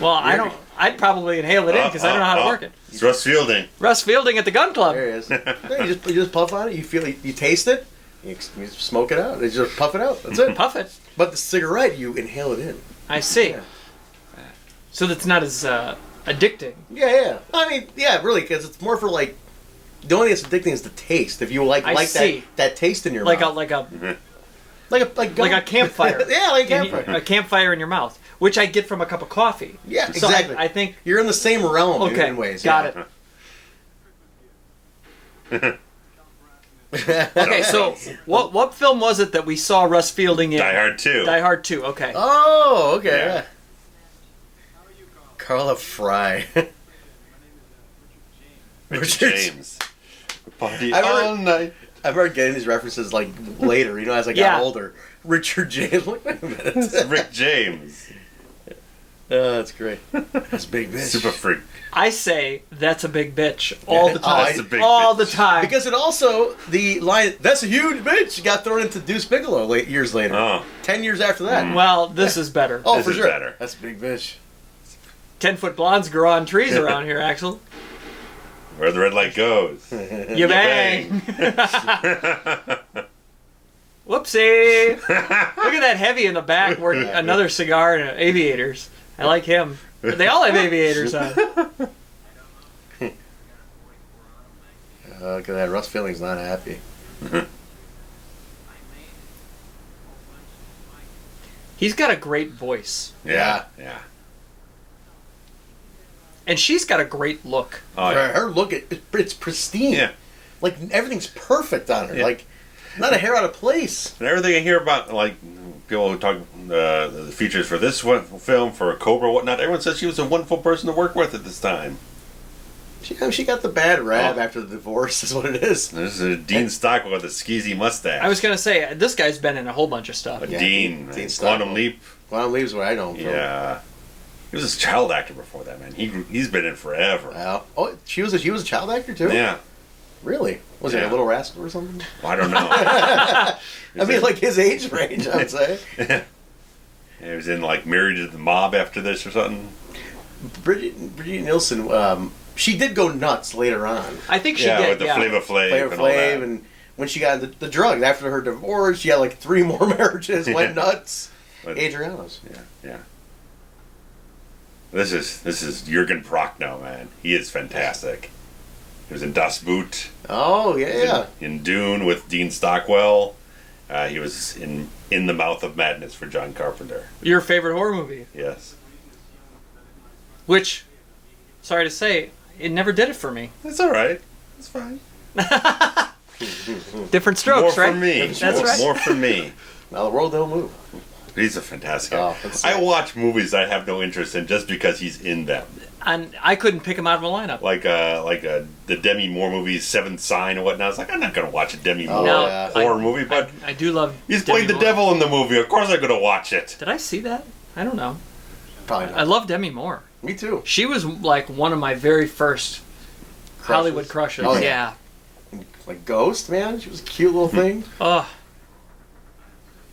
B: Well, I'd probably inhale it in because I don't know how to work it.
A: It's Russ Fielding.
B: Russ Fielding at the gun club.
C: There it is. Yeah, you just puff on it. You feel it. You taste it. You smoke it out. You just puff it out. That's it.
B: Puff it.
C: But the cigarette, you inhale it in.
B: I see.
C: Yeah.
B: So that's not as addicting.
C: Yeah. I mean, yeah, really, because it's more for like. The only thing that's addicting is the taste. If you like that taste in your mouth.
B: Like a campfire.
C: Yeah, like a campfire.
B: A campfire in your mouth, which I get from a cup of coffee.
C: Yeah,
B: so
C: exactly.
B: I think
C: you're in the same realm
B: okay,
C: in ways.
B: Got it. Okay, so what film was it that we saw Russ Fielding in?
A: Die Hard 2.
B: Die Hard 2, okay.
C: Oh, okay.
A: Yeah.
C: Carla Fry.
A: Richard James. Party
C: I've
A: all night.
C: I've heard getting these references like later, as I got older. Richard James. Like, wait a minute.
A: It's Rick James.
C: That's great. That's a big bitch.
A: Super freak.
B: I say that's a big bitch all the time.
A: That's a big
B: all
A: bitch.
B: the time.
C: Because it also, the line, that's a huge bitch, got thrown into Deuce Bigelow years later.
A: Oh.
C: 10 years after that.
B: Well, this is better.
C: Oh,
A: This
C: for
A: is
C: sure.
A: better.
C: That's a big bitch.
B: 10-foot blondes grow on trees around here, Axel.
A: Where the red light goes.
B: You bang. Whoopsie. Look at that heavy in the back wearing another cigar and aviators. I like him. They all have aviators on.
C: Look at that. Russ Fielding's not happy.
B: He's got a great voice.
A: Yeah.
B: And she's got a great look.
A: Oh, yeah.
C: Her look, it's pristine.
A: Yeah.
C: Like, everything's perfect on her.
A: Yeah.
C: Like, not a hair out of place.
A: And everything I hear about, like, people talk the features for this film, for Cobra, whatnot, everyone says she was a wonderful person to work with at this time.
C: She got the bad rap after the divorce, is what it is.
A: This is Dean Stockwell with a skeezy mustache.
B: I was going to say, this guy's been in a whole bunch of stuff.
A: But
C: Yeah,
A: Dean
C: Dean
A: Quantum
C: Stockwell.
A: Leap.
C: Quantum Leap's what I know him from.
A: Yeah. He was a child actor before that, man. He's been in forever.
C: Oh, she was a child actor too?
A: Yeah.
C: Really? Was he a
A: Yeah.
C: Little Rascal or something?
A: Well, I don't know.
C: I mean, like his age range, I would say.
A: He was in, like, Married to the Mob after this or something.
C: Brigitte Nielsen, she did go nuts later on.
B: I think she did,
A: with the Flavor Flav
C: Flavor
A: and all that.
C: Flav, and when she got the drugs after her divorce, she had like 3 more marriages, went nuts.
A: But-
C: Adriano's.
A: Yeah. This is Jürgen Prochnow, man. He is fantastic. He was in Das Boot.
C: Oh yeah.
A: In Dune with Dean Stockwell. He was in the Mouth of Madness for John Carpenter.
B: Your favorite horror movie.
A: Yes.
B: Which, sorry to say, it never did it for me.
A: That's all right. That's fine.
B: Different strokes,
A: More
B: right?
A: for me.
B: That's right.
A: More for me.
C: Now the world don't move.
A: He's a fantastic
C: Oh,
A: guy.
C: that's
A: I
C: sad.
A: watch movies I have no interest in just because he's in them.
B: And I couldn't pick him out of a lineup.
A: Like the Demi Moore movies, Seventh Sign and whatnot. I was like, I'm not going to watch a Demi Moore
B: No,
C: yeah.
A: horror movie, but
B: I do love.
A: he's
B: Demi
A: played the
B: Moore.
A: devil in the movie. Of course I'm going to watch it.
B: Did I see that? I don't know.
C: Probably
B: I
C: not.
B: love Demi Moore.
C: Me too.
B: She was like one of my very first Hollywood crushes.
C: Oh, yeah.
B: Yeah.
C: Like Ghost, man. She was a cute little thing.
B: Oh.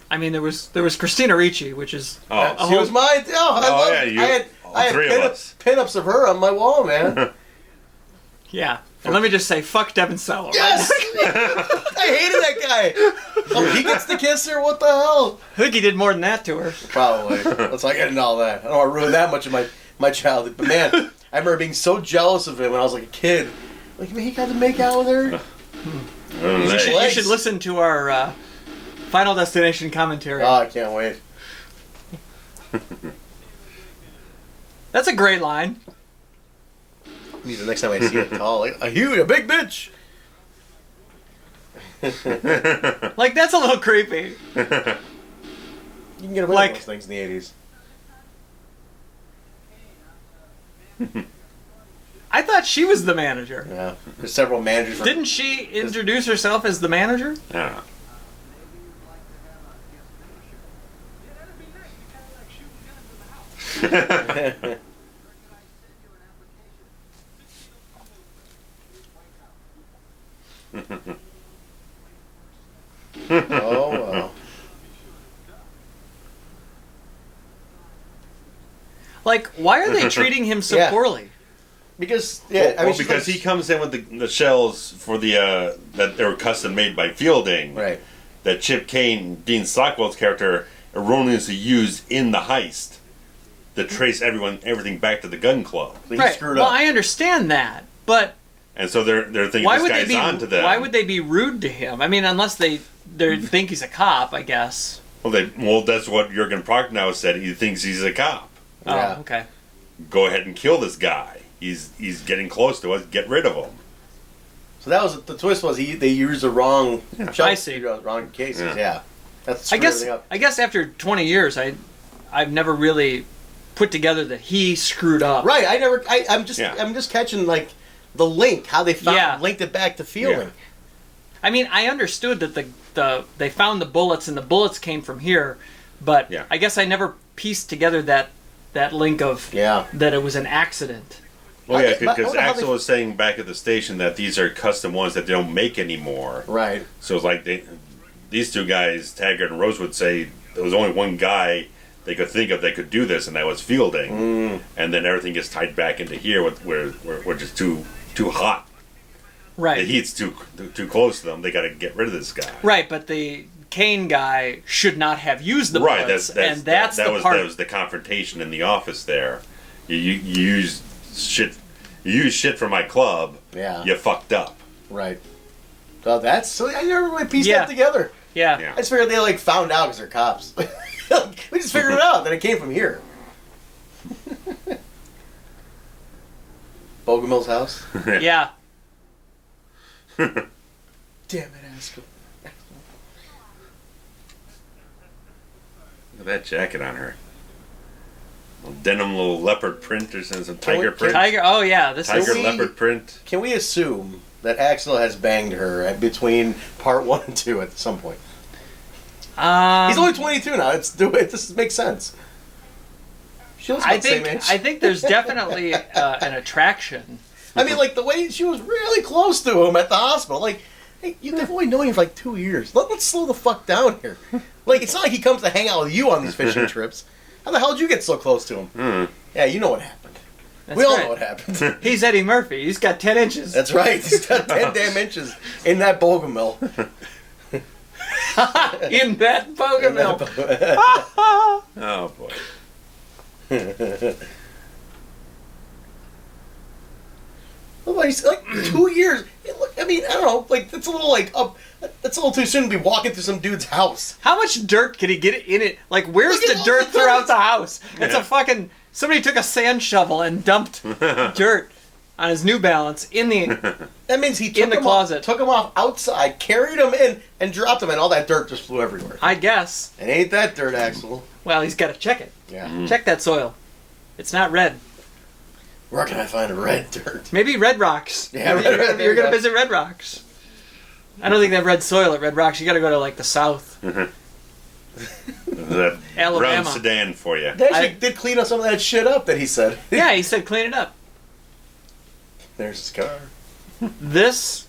B: I mean, there was Christina Ricci, which is
C: She was mine. I had pinups of her on my wall, man.
B: Yeah. And let me just say, fuck Devin Sawa.
C: Yes! I hated that guy. Oh, he gets to kiss her? What the hell?
B: I think he did more than that to her.
C: Probably. Let's not get into all that. I don't want to ruin that much of my childhood. But man, I remember being so jealous of him when I was like a kid. Like, man, he got to make out with her?
B: You should listen to our Final Destination commentary.
C: Oh, I can't wait.
B: That's a great line.
C: Maybe the next time I see it tall, like, a big bitch.
B: Like, that's a little creepy.
C: You can get away with those things in the 80s.
B: I thought she was the manager.
C: Yeah, there's several managers.
B: Didn't she introduce herself as the manager?
A: Yeah.
C: Oh, wow.
B: Like, why are they treating him so poorly?
C: Because
A: because he comes in with the shells for the that they were custom made by Fielding.
C: Right.
A: That Chip Kane, Dean Stockwell's character, erroneously used in the heist to trace everything back to the gun club.
C: He
B: right.
C: screwed
B: well,
C: up.
B: I understand that, but
A: and so they're thinking this guy's on to them.
B: Why would they be rude to him? I mean, unless they think he's a cop, I guess.
A: Well, that's what Jürgen Prochnow said. He thinks he's a cop.
B: Oh, okay.
A: Go ahead and kill this guy. He's getting close to us. Get rid of him.
C: So that was the twist. Was they used the wrong?
B: I see.
C: Wrong cases. Yeah. That's
B: I guess after 20 years, I've never really put together that he screwed up.
C: Right. I'm just catching like the link, how they linked it back to Fielding.
B: Yeah. I mean, I understood that they found the bullets and the bullets came from here, but I guess I never pieced together that link of that it was an accident.
A: Well, yeah, because Axel was saying back at the station that these are custom ones that they don't make anymore.
C: Right.
A: So it's like these two guys, Taggart and Rose, would say there was only one guy they could think of that could do this, and that was Fielding. And then everything gets tied back into here where we're just too hot.
B: Right.
A: The heat's too close to them. They got to get rid of this guy.
B: Right, but the Kane guy should not have used the bullets.
A: Right. That was the confrontation in the office there. You use shit from my club. Yeah. You fucked up.
C: Right. Well, that's silly. I never really pieced that together.
B: Yeah.
C: I just figured they found out because they're cops. We just figured it out that it came from here. Bogomil's house.
B: Yeah.
C: Damn it, Ashton.
A: Look at that jacket on her. Denim little leopard print or some tiger print.
B: Tiger. Oh yeah, this
A: tiger leopard print.
C: Can we assume that Axel has banged her between part 1 and 2 at some point? He's only 22 now. This makes sense. She looks about the same age.
B: I think there's definitely an attraction.
C: I mean, like the way she was really close to him at the hospital. Like, hey, they've only known you for like 2 years. Let's slow the fuck down here. Like, it's not like he comes to hang out with you on these fishing trips. How the hell did you get so close to him? Yeah, you know what happened. We all know what happened.
B: He's Eddie Murphy. He's got 10 inches.
C: That's right. He's got 10 damn inches in that Bogomil.
B: In that Bogomil.
A: Oh, boy.
C: Well, he's like 2 years. I mean, I don't know. Like, that's a little that's a little too soon to be walking through some dude's house.
B: How much dirt can he get in it? Like, where's the dirt throughout the house? It's a fucking... Somebody took a sand shovel and dumped dirt on his New Balance in the...
C: That means he took
B: in the closet.
C: Took him off outside, carried him in, and dropped him, and all that dirt just flew everywhere.
B: I guess.
C: And ain't that dirt, Axel?
B: Well, he's got to check it.
C: Yeah.
B: Check that soil. It's not red.
C: Where can I find a red dirt?
B: Maybe Red Rocks.
C: Yeah,
B: you're going to visit Red Rocks. I don't think they have red soil at Red Rocks. You got to go to, like, the south.
A: That
B: Alabama.
A: brown sedan for you.
C: They actually did clean up some of that shit up that he said.
B: Yeah, he said clean it up.
C: There's his car.
B: This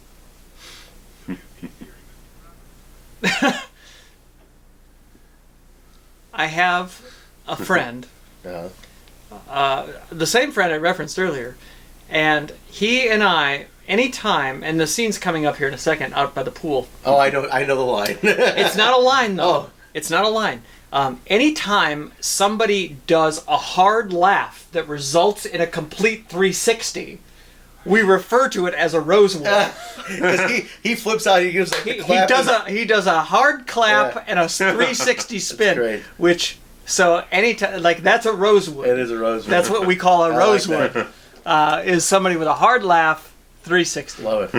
B: I have a friend, the same friend I referenced earlier, and he and I, anytime, and the scene's coming up here in a second, out by the pool.
C: Oh, I know the line.
B: It's not a line, though.
C: Oh.
B: It's not a line. Anytime somebody does a hard laugh that results in a complete 360, we refer to it as a rosewood.
C: Because he flips out, he gives like the clap.
B: He does a hard clap and a 360 spin,
C: great.
B: which so anytime like that's a rosewood.
C: It is a rosewood.
B: That's what we call a
C: I
B: rosewood.
C: like
B: Is somebody with a hard laugh, 360.
C: Love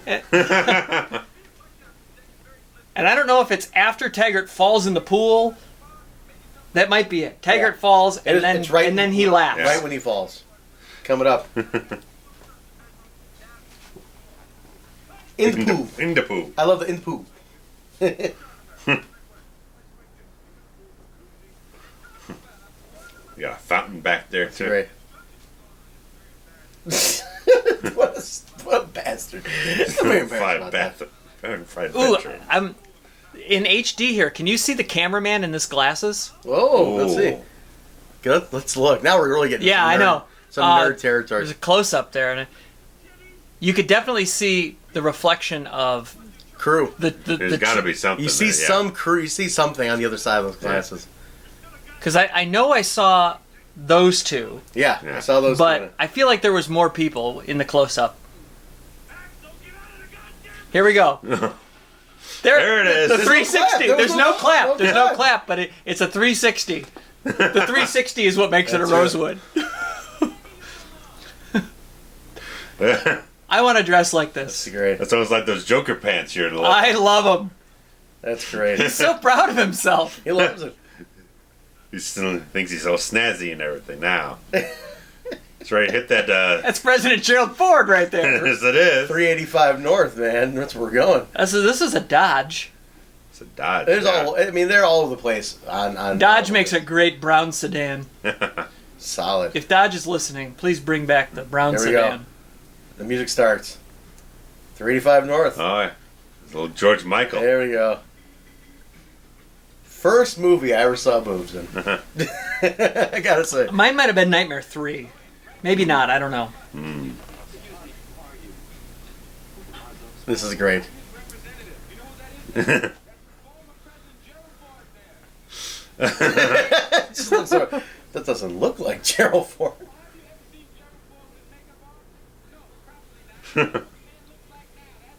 C: it.
B: And I don't know if it's after Taggart falls in the pool. That might be it. Taggart falls and then he laughs.
C: Right when he falls. Coming up. In the poo.
A: In the poo.
C: I love the in poo.
A: Yeah, fountain back there too.
C: Great. what a bastard. I'm very embarrassed about that.
B: Ooh, I'm in HD here. Can you see the cameraman in this glasses?
C: Whoa, let's see. Good. Let's look. Now we're really getting
B: Yeah, I know.
C: Some nerd territory.
B: There's a close up there, and you could definitely see the reflection of
C: crew.
A: There's got to be something.
C: You see
A: there,
C: some crew. You see something on the other side of those glasses.
B: Because I know I saw those two.
C: Yeah, I saw those.
B: But I feel like there was more people in the close up. Here we go.
A: There it is.
B: The 360. There's no clap. There's no
C: clap.
B: clap, but it's a 360. The 360 is what makes it a rosewood. I want to dress like this.
C: That's great.
A: That's almost like those Joker pants you're in love.
B: I love him.
C: That's great.
B: He's so proud of himself.
C: He loves it.
A: He still thinks he's all snazzy and everything now. That's right. Hit that.
B: That's President Gerald Ford right there.
A: Yes, it is.
C: 385 North, man. That's where we're going.
B: This is a Dodge.
A: It's a Dodge.
C: There's all. I mean, they're all over the place. On
B: Dodge makes a great brown sedan.
C: Solid.
B: If Dodge is listening, please bring back the brown
C: There we go.
B: sedan.
C: The music starts. 385 North.
A: Oh, yeah. It's a little George Michael.
C: There we go. First movie I ever saw boobs in. I gotta say.
B: Mine might have been Nightmare 3. Maybe not. I don't know.
C: This is great. That doesn't look like Gerald Ford.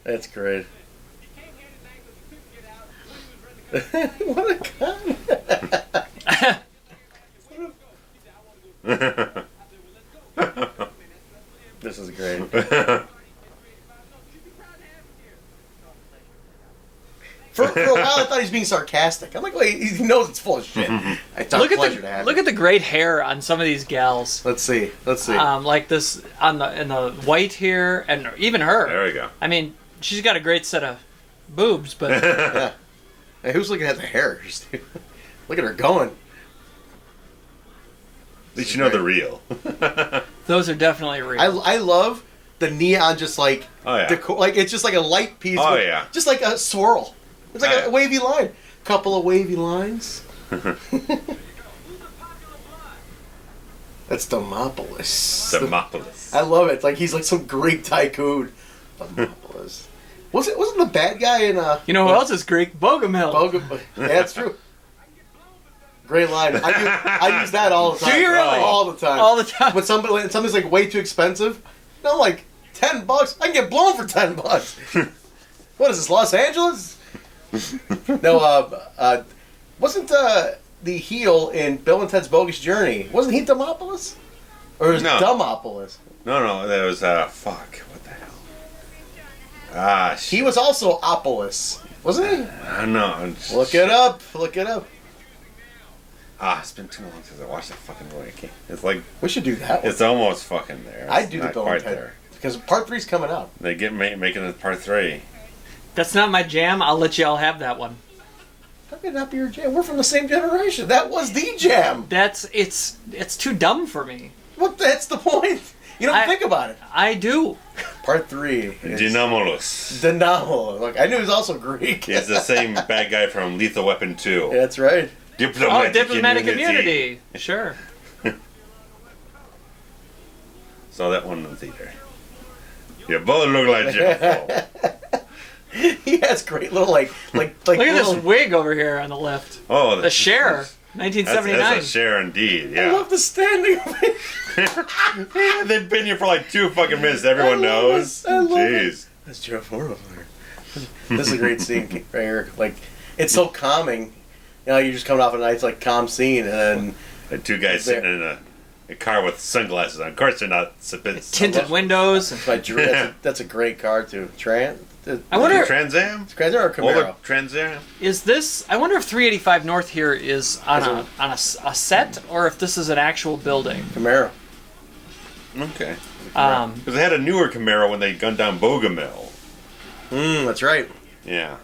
C: That's great. What a con. This is great. For a while, I thought he was being sarcastic. I'm like, wait, he knows it's full of shit. It's a pleasure to have
B: look at the great hair on some of these gals.
C: Let's see.
B: Like this in the white here, and even her.
A: There we go.
B: I mean, she's got a great set of boobs, but
C: Yeah. Hey, who's looking at the hair? Look at her going.
A: At least you know they're real.
B: those are definitely real.
C: I love the neon, just like decor, like it's just like a light piece.
A: Oh,
C: with,
A: yeah.
C: Just like a swirl. It's like
A: Oh,
C: a wavy line. Couple of wavy lines. That's Demopolis.
A: Demopolis.
C: I love it. Like he's like some Greek tycoon. Demopolis. Wasn't the bad guy in
B: you know who else is Greek? Bogomil.
C: Yeah, that's true. Great line. I use that all the time.
B: Do you really?
C: All the time.
B: All the time.
C: When something's like way too expensive, I'm like $10. I can get blown for $10. What is this, Los Angeles? No, wasn't the heel in Bill and Ted's Bogus Journey? Wasn't he Demopolis? Or was Dumopolis?
A: No, that was fuck. What the hell? Ah, shit.
C: He was also Opolis, wasn't he?
A: I don't know.
C: Look it up.
A: It's been too long since I watched that fucking movie. It's like
C: We should do that one.
A: it's almost fucking there.
C: I'd
A: It's
C: do the
A: not
C: Bill
A: quite
C: and Ted.
A: there.
C: Because part 3's coming out.
A: They get making it part 3.
B: That's not my jam. I'll let you all have that one.
C: How could it not be your jam? We're from the same generation. That was the jam.
B: It's too dumb for me.
C: What? That's the point. You don't think about it.
B: I do.
C: Part 3 is
A: Dynamolus.
C: Dynamo. Look, I knew he was also Greek.
A: It's the same bad guy from Lethal Weapon 2.
C: Yeah, that's right.
B: Diplomatic immunity. Sure.
A: Saw that one in the theater. You both look like Jeff.
C: He has great little like
B: Look at this wig over here on the left.
A: Oh,
B: the Cher, 1979.
A: That's a Cher indeed. Yeah.
C: I love the standing.
A: They've been here for like 2 fucking minutes. Everyone knows.
C: I love
A: Jeez.
C: it. That's Jeff Horner. This is a great scene right here. Like, it's so calming. You know, you're just coming off a nice like calm scene, and then
A: The 2 guys sitting in a car with sunglasses on. Of course, they're not.
B: Tinted windows.
C: That's a great car too.
B: I wonder.
A: Trans Am?
C: Trans Am or Camaro?
A: Trans Am?
B: Is this? I wonder if 385 North here is on a set, or if this is an actual building.
C: Camaro.
A: Okay. Because they had a newer Camaro when they gunned down Bogomil.
C: That's right.
A: Yeah.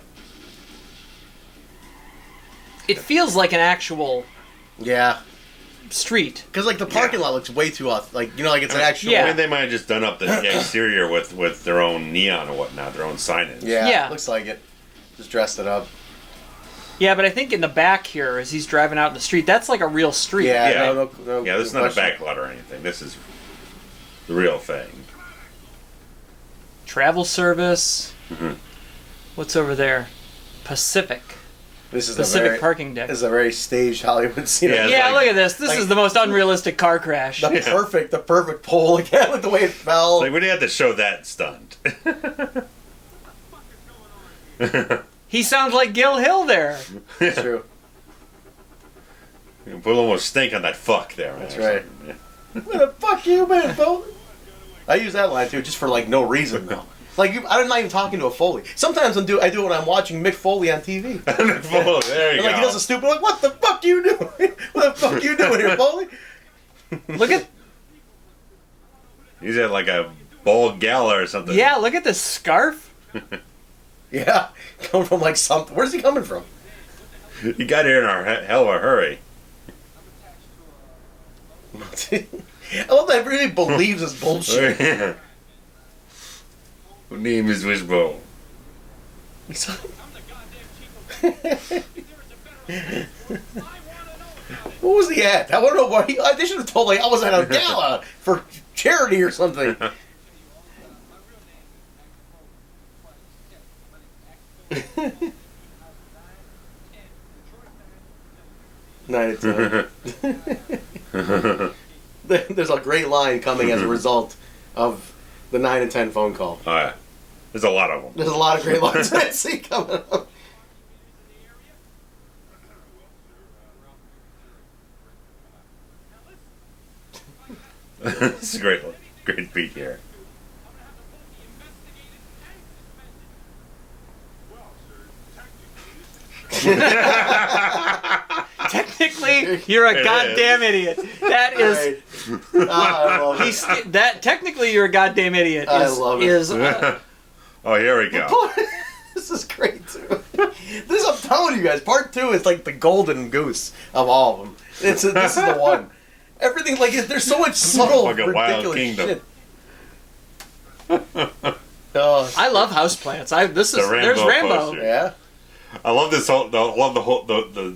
B: It feels like an actual.
C: Yeah.
B: Street.
C: Because like the parking lot looks way too off. Like, you know, like it's an actual.
B: Yeah.
A: I mean, they might have just done up the exterior with their own neon or whatnot, their own signage.
C: Yeah. Looks like it. Just dressed it up.
B: Yeah, but I think in the back here, as he's driving out in the street, that's like a real street.
C: Yeah.
A: No, this is not a backlot or anything. This is the real thing.
B: Travel service.
A: Mm-hmm.
B: What's over there? Pacific.
C: This is
B: Pacific parking deck.
C: This is a very staged Hollywood scene.
B: Yeah, look at this. This is the most unrealistic car crash.
C: The perfect pole again with the way it fell.
A: Like, we didn't have to show that stunt.
B: He sounds like Gil Hill there.
C: That's true.
A: You put a little more stink on that fuck there.
C: That's right. Yeah. Where the fuck you been, Phil? I use that line too, just for like no reason though. Like, I'm not even talking to a Foley. Sometimes I do it when I'm watching Mick Foley on TV.
A: Mick Foley, there you go.
C: Like, he does a stupid, like, what the fuck you doing? What the fuck you doing here, Foley?
B: Look at...
A: He's at like a bald gala or something.
B: Yeah, look at this scarf.
C: Yeah, coming from like something. Where's he coming from?
A: He got here in a hell of a hurry.
C: I love that he really believes this bullshit.
A: Her name is Wishbone.
C: What was he at? I want to know why they should have told I was at a gala for charity or something. Nine to 10. There's a great line coming as a result of the 9 and 10 phone call.
A: Oh yeah, there's a lot of them.
C: There's a lot of great lines I see coming up.
A: This is a great beat here.
B: Technically, you're a goddamn idiot. That is.
C: I love it.
B: That technically, you're a goddamn idiot.
C: I love it.
A: Oh, here we go.
C: This is great too. This I'm telling you guys, part 2 is like the golden goose of all of them. This is the one. Everything like there's so much subtle,
A: like a
C: ridiculous
A: wild kingdom.
C: shit.
B: I love houseplants. There's Rambo.
A: Poster.
C: Yeah.
A: I love this whole. I love the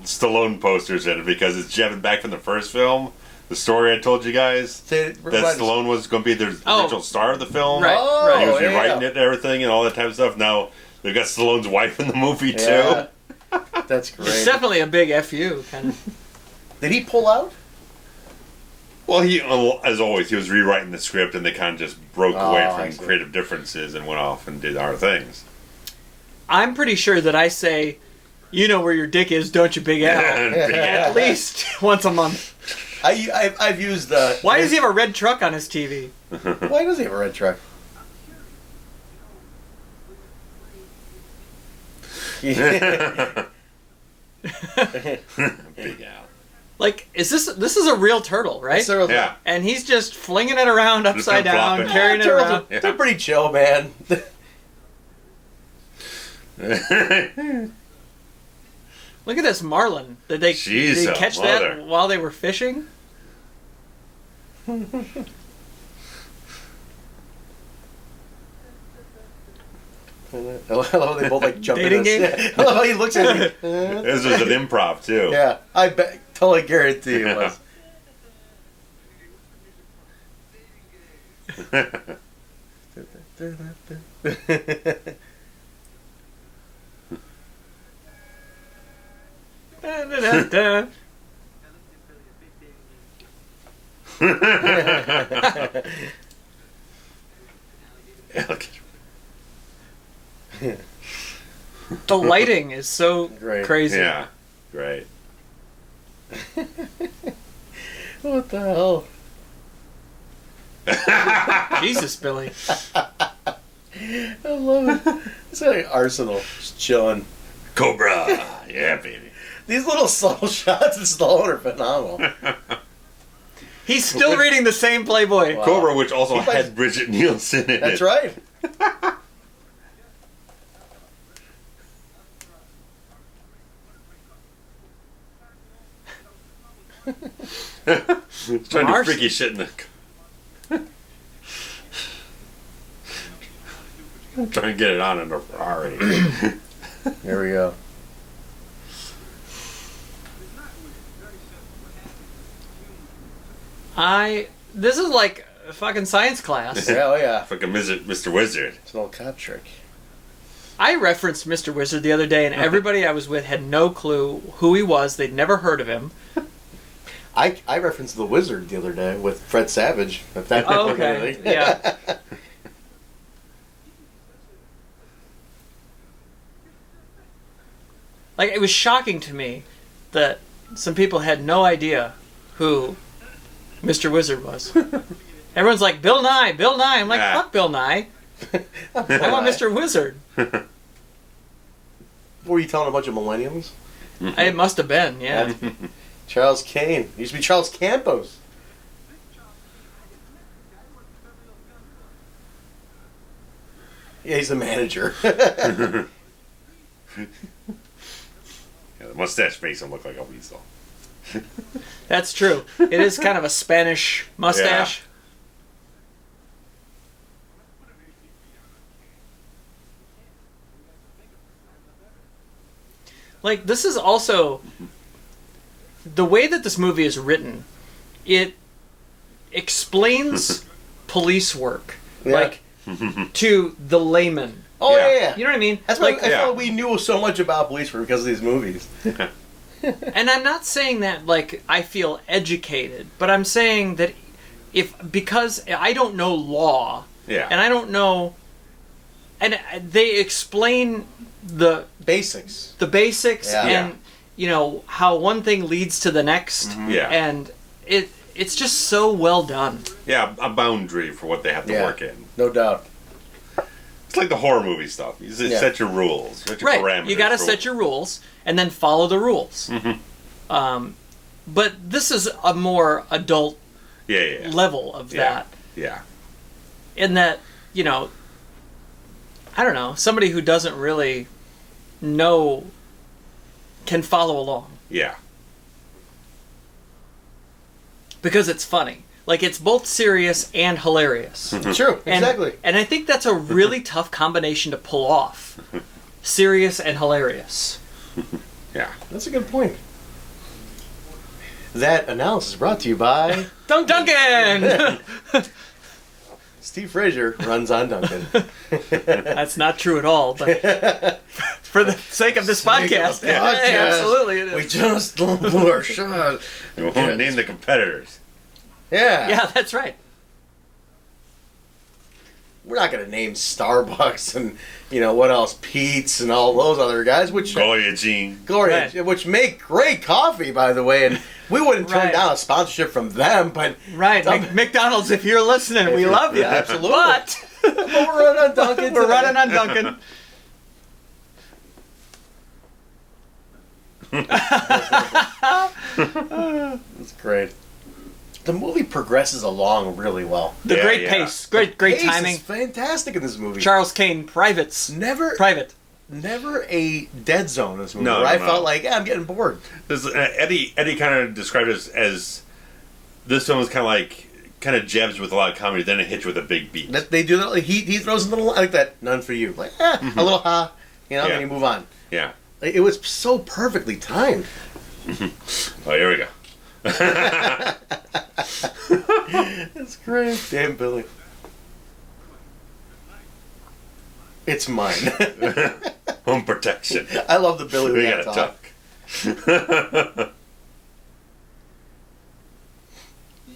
A: Stallone posters in it because it's jabbing back from the first film. The story I told you guys that Stallone was going to be the original star of the film.
B: Right.
A: He was rewriting it and everything and all that type of stuff. Now they've got Stallone's wife in the movie too.
C: That's great.
B: It's definitely a big FU kind of.
C: Did he pull out?
A: Well, he, as always, he was rewriting the script, and they kind of just broke away
C: I
A: from
C: see.
A: creative differences and went off and did our things.
B: I'm pretty sure that I say, "You know where your dick is, don't you, Big Al?" At least once a month.
C: I've used the.
B: Why does he have a red truck on his TV?
C: Why does he have a red truck?
A: Big Al.
B: Like, this is a real turtle, right?
A: Yeah.
B: And he's just flinging it around upside down,
A: flopping.
B: carrying it around.
C: They're pretty chill, man.
B: Look at this marlin. Did they catch that while they were fishing?
C: I love how they both like jump
B: Dating
C: in.
B: game?
C: Yeah. I love how he looks at me.
A: This was an improv too.
C: Yeah, I bet. Totally guarantee it was.
B: The lighting is so
C: Great.
B: crazy.
A: Yeah, great.
C: What the hell?
B: Jesus, Billy.
C: I love it. It's like Arsenal, just chilling.
A: Cobra, yeah, baby.
C: These little subtle shots in Stallone are phenomenal.
B: He's still reading the same Playboy.
C: Wow.
A: Cobra, which also
C: He
A: had Brigitte Nielsen in
C: That's
A: it.
C: right.
A: Trying to
B: Mars?
A: freaky shit in the. Trying to get it on in a Ferrari.
C: Here we go.
B: This is like a fucking science class.
C: Yeah, oh yeah.
A: Fucking Mr. Wizard.
C: It's an old cop trick.
B: I referenced Mr. Wizard the other day, and everybody I was with had no clue who he was. They'd never heard of him.
C: I referenced The Wizard the other day with Fred Savage. If that
B: Oh, okay. Yeah. Like, it was shocking to me that some people had no idea who Mr. Wizard was. Everyone's like, Bill Nye, Bill Nye. I'm like,
A: Yeah.
B: fuck Bill Nye. I want Mr. Wizard.
C: Were you telling a bunch of millennials?
B: It must have been, yeah.
C: Charles Kane. It used to be Charles Campos. Yeah, he's the manager.
A: Yeah, the mustache makes him look like a weasel.
B: That's true. It is kind of a Spanish mustache. Like, this is also... The way that this movie is written, it explains police work.
C: Yeah.
B: Like, to the layman.
C: Oh,
A: Yeah.
C: yeah.
B: You know what I mean?
C: That's why
B: Like,
C: I
A: Yeah.
C: thought we knew so much about police work because of these movies.
B: and I'm not saying that, like, I feel educated, but I'm saying that because I don't know law,
A: Yeah.
B: and I don't know, and they explain the
C: Basics.
B: basics
C: Yeah.
B: and you know how one thing leads to the next,
A: Yeah.
B: and it's just so well done.
A: Yeah, a boundary for what they have to
C: Yeah.
A: work in.
C: No doubt.
A: It's like the horror movie stuff. You just
C: Yeah.
A: set your rules, set your
B: Right,
A: parameters.
B: you got to
A: for
B: set your rules and then follow the rules. But this is a more adult
A: yeah.
B: level of
A: Yeah.
B: that.
A: Yeah.
B: In that, you know, I don't know, somebody who doesn't really know can follow along
A: Yeah.
B: because it's funny. Like, it's both serious and hilarious.
C: True,
B: And-
C: exactly.
B: And I think that's a really tough combination to pull off. Serious and hilarious.
A: Yeah.
C: That's a good point. That analysis brought to you by
B: Duncan!
C: Steve Frazier runs on Duncan.
B: That's not true at all, but for the sake of this
C: Sake of
B: podcast,
C: the podcast,
B: hey, absolutely it is.
C: We just blew our shot.
A: You won't name the competitors.
C: Yeah.
B: Yeah, that's right.
C: We're not going to name Starbucks and, you know, what else? Pete's and all those other guys, which
A: Goya Jean.
C: Gloria,
B: Right.
C: which make great coffee, by the way, and we wouldn't turn
B: Right.
C: down a sponsorship from them, but
B: Right, McDonald's, if you're listening, we love you.
C: Absolutely.
B: But
C: we're running on Duncan.
B: we're
C: today.
B: running on Duncan.
C: That's great. The movie progresses along really well.
B: The
A: Yeah,
B: great
A: yeah.
B: pace, great
C: Pace
B: timing.
C: is fantastic in this movie.
B: Charles Kane, privates. Private.
C: Never a dead zone in this movie
A: No,
C: where I
A: no.
C: felt like, yeah, I'm getting bored.
A: Eddie kind of described it as this film was kind of like kind of jabs with a lot of comedy, then it hits you with a big beat.
C: They do that. Like, he throws a little like that. None for you. Like a little ha. And you move on.
A: Yeah.
C: Like, it was so perfectly timed.
A: Oh, here we go.
C: That's great. Damn, Billy. It's mine.
A: Home protection.
C: I love the Billy.
A: We gotta talk.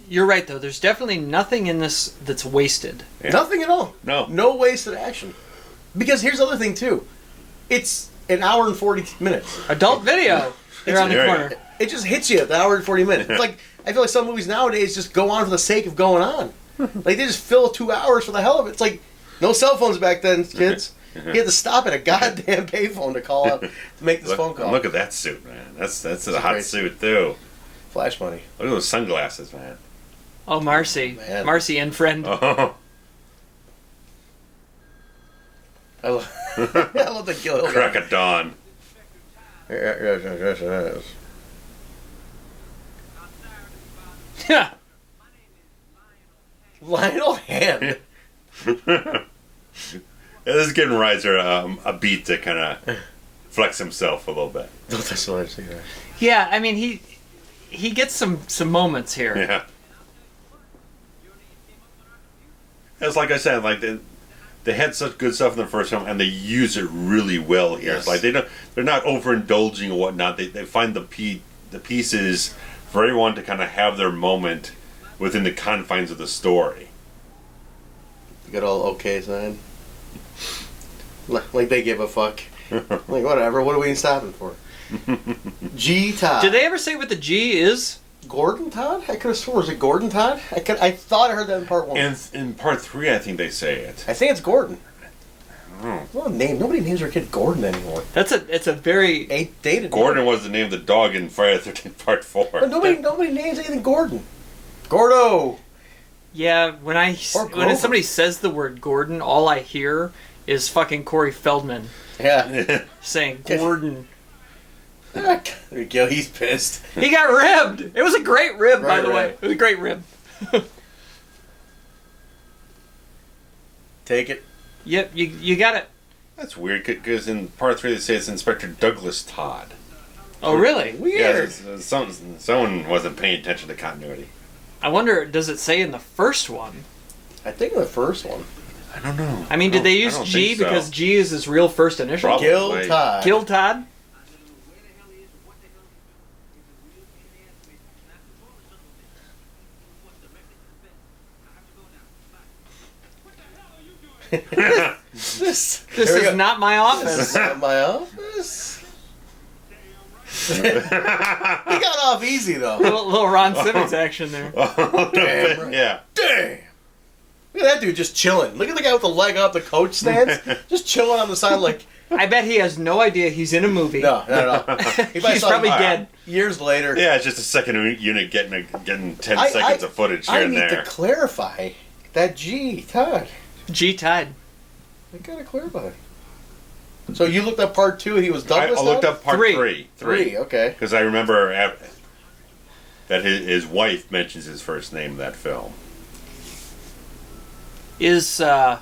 B: You're right, though. There's definitely nothing in this that's wasted.
C: Yeah. Nothing at all. No wasted action. Because here's the other thing, too. It's an hour and 40 minutes.
B: Adult video. They're on the corner.
C: It just hits you at the hour and 40 minutes. It's like, I feel like some movies nowadays just go on for the sake of going on. Like, they just fill 2 hours for the hell of it. It's like, no cell phones back then, kids. You had to stop at a goddamn payphone to call up to make this phone call.
A: Look at that suit, man. That's a hot suit, too.
C: Flash money.
A: Look at those sunglasses, man.
B: Oh, Marcy.
C: Man.
B: Marcy and friend.
A: Oh.
C: I love the Gil.
A: Crack of dawn.
C: Yes.
B: Yeah.
C: Lionel Hand.
A: This is giving Reiser a beat to kind of flex himself a little bit.
C: That's what I see.
B: Yeah, I mean, he gets some moments here.
A: Yeah. It's like I said, like they had such good stuff in the first film, and they use it really well here.
C: Yes.
A: It's like they're not overindulging or whatnot. They find the pieces for everyone to kind of have their moment within the confines of the story.
C: You got all okay sign. Like they give a fuck. Like whatever. What are we stopping for? G Todd.
B: Did they ever say what the G is?
C: Gordon Todd? I could have sworn. Was it Gordon Todd? I thought I heard that in part 1.
A: And in part 3, I think they say it.
C: I think it's Gordon.
A: I don't know.
C: Well, nobody names their kid Gordon anymore.
B: It's a very
C: Dated.
A: Gordon was the name of the dog in Friday the 13th part 4.
C: But nobody names anything Gordon. Gordo.
B: yeah. When somebody says the word Gordon, all I hear is fucking Corey Feldman
C: Yeah.
B: saying Gordon.
C: There you go. He's pissed.
B: He got ribbed. It was a great rib, by the way.
C: Right.
B: It was a great rib.
C: Take it.
B: Yep, you got it.
A: That's weird, because in part 3 they say it's Inspector Douglas Todd.
B: Oh, really?
C: Weird.
A: Yeah, someone wasn't paying attention to continuity.
B: I wonder, does it say in the first one?
C: I think the first one.
A: I don't know.
B: I mean, did they use
A: I don't
B: G
A: think so.
B: because G is his real first initial?
A: Probably.
C: Gil Todd.
B: Gil Todd?
C: This
B: is not my office.
C: This is not my office. He got off easy though.
B: little Ron Simmons action there.
C: Damn right.
A: Yeah.
C: Damn. Look at that dude just chilling. Look at the guy with the leg up the coach stands, just chilling on the side like.
B: I bet he has no idea he's in a movie.
C: No. He
B: He's probably dead.
C: Years later.
A: Yeah, it's just a second unit getting 10 seconds of footage here and
C: I need
A: there.
C: to clarify that G Todd.
B: G Todd.
C: I gotta clarify. So you looked up part 2 and he was
A: I
C: Douglas.
A: looked up part 3.
C: 3, okay.
A: Because I remember that his wife mentions his first name in that film.
B: Is
C: That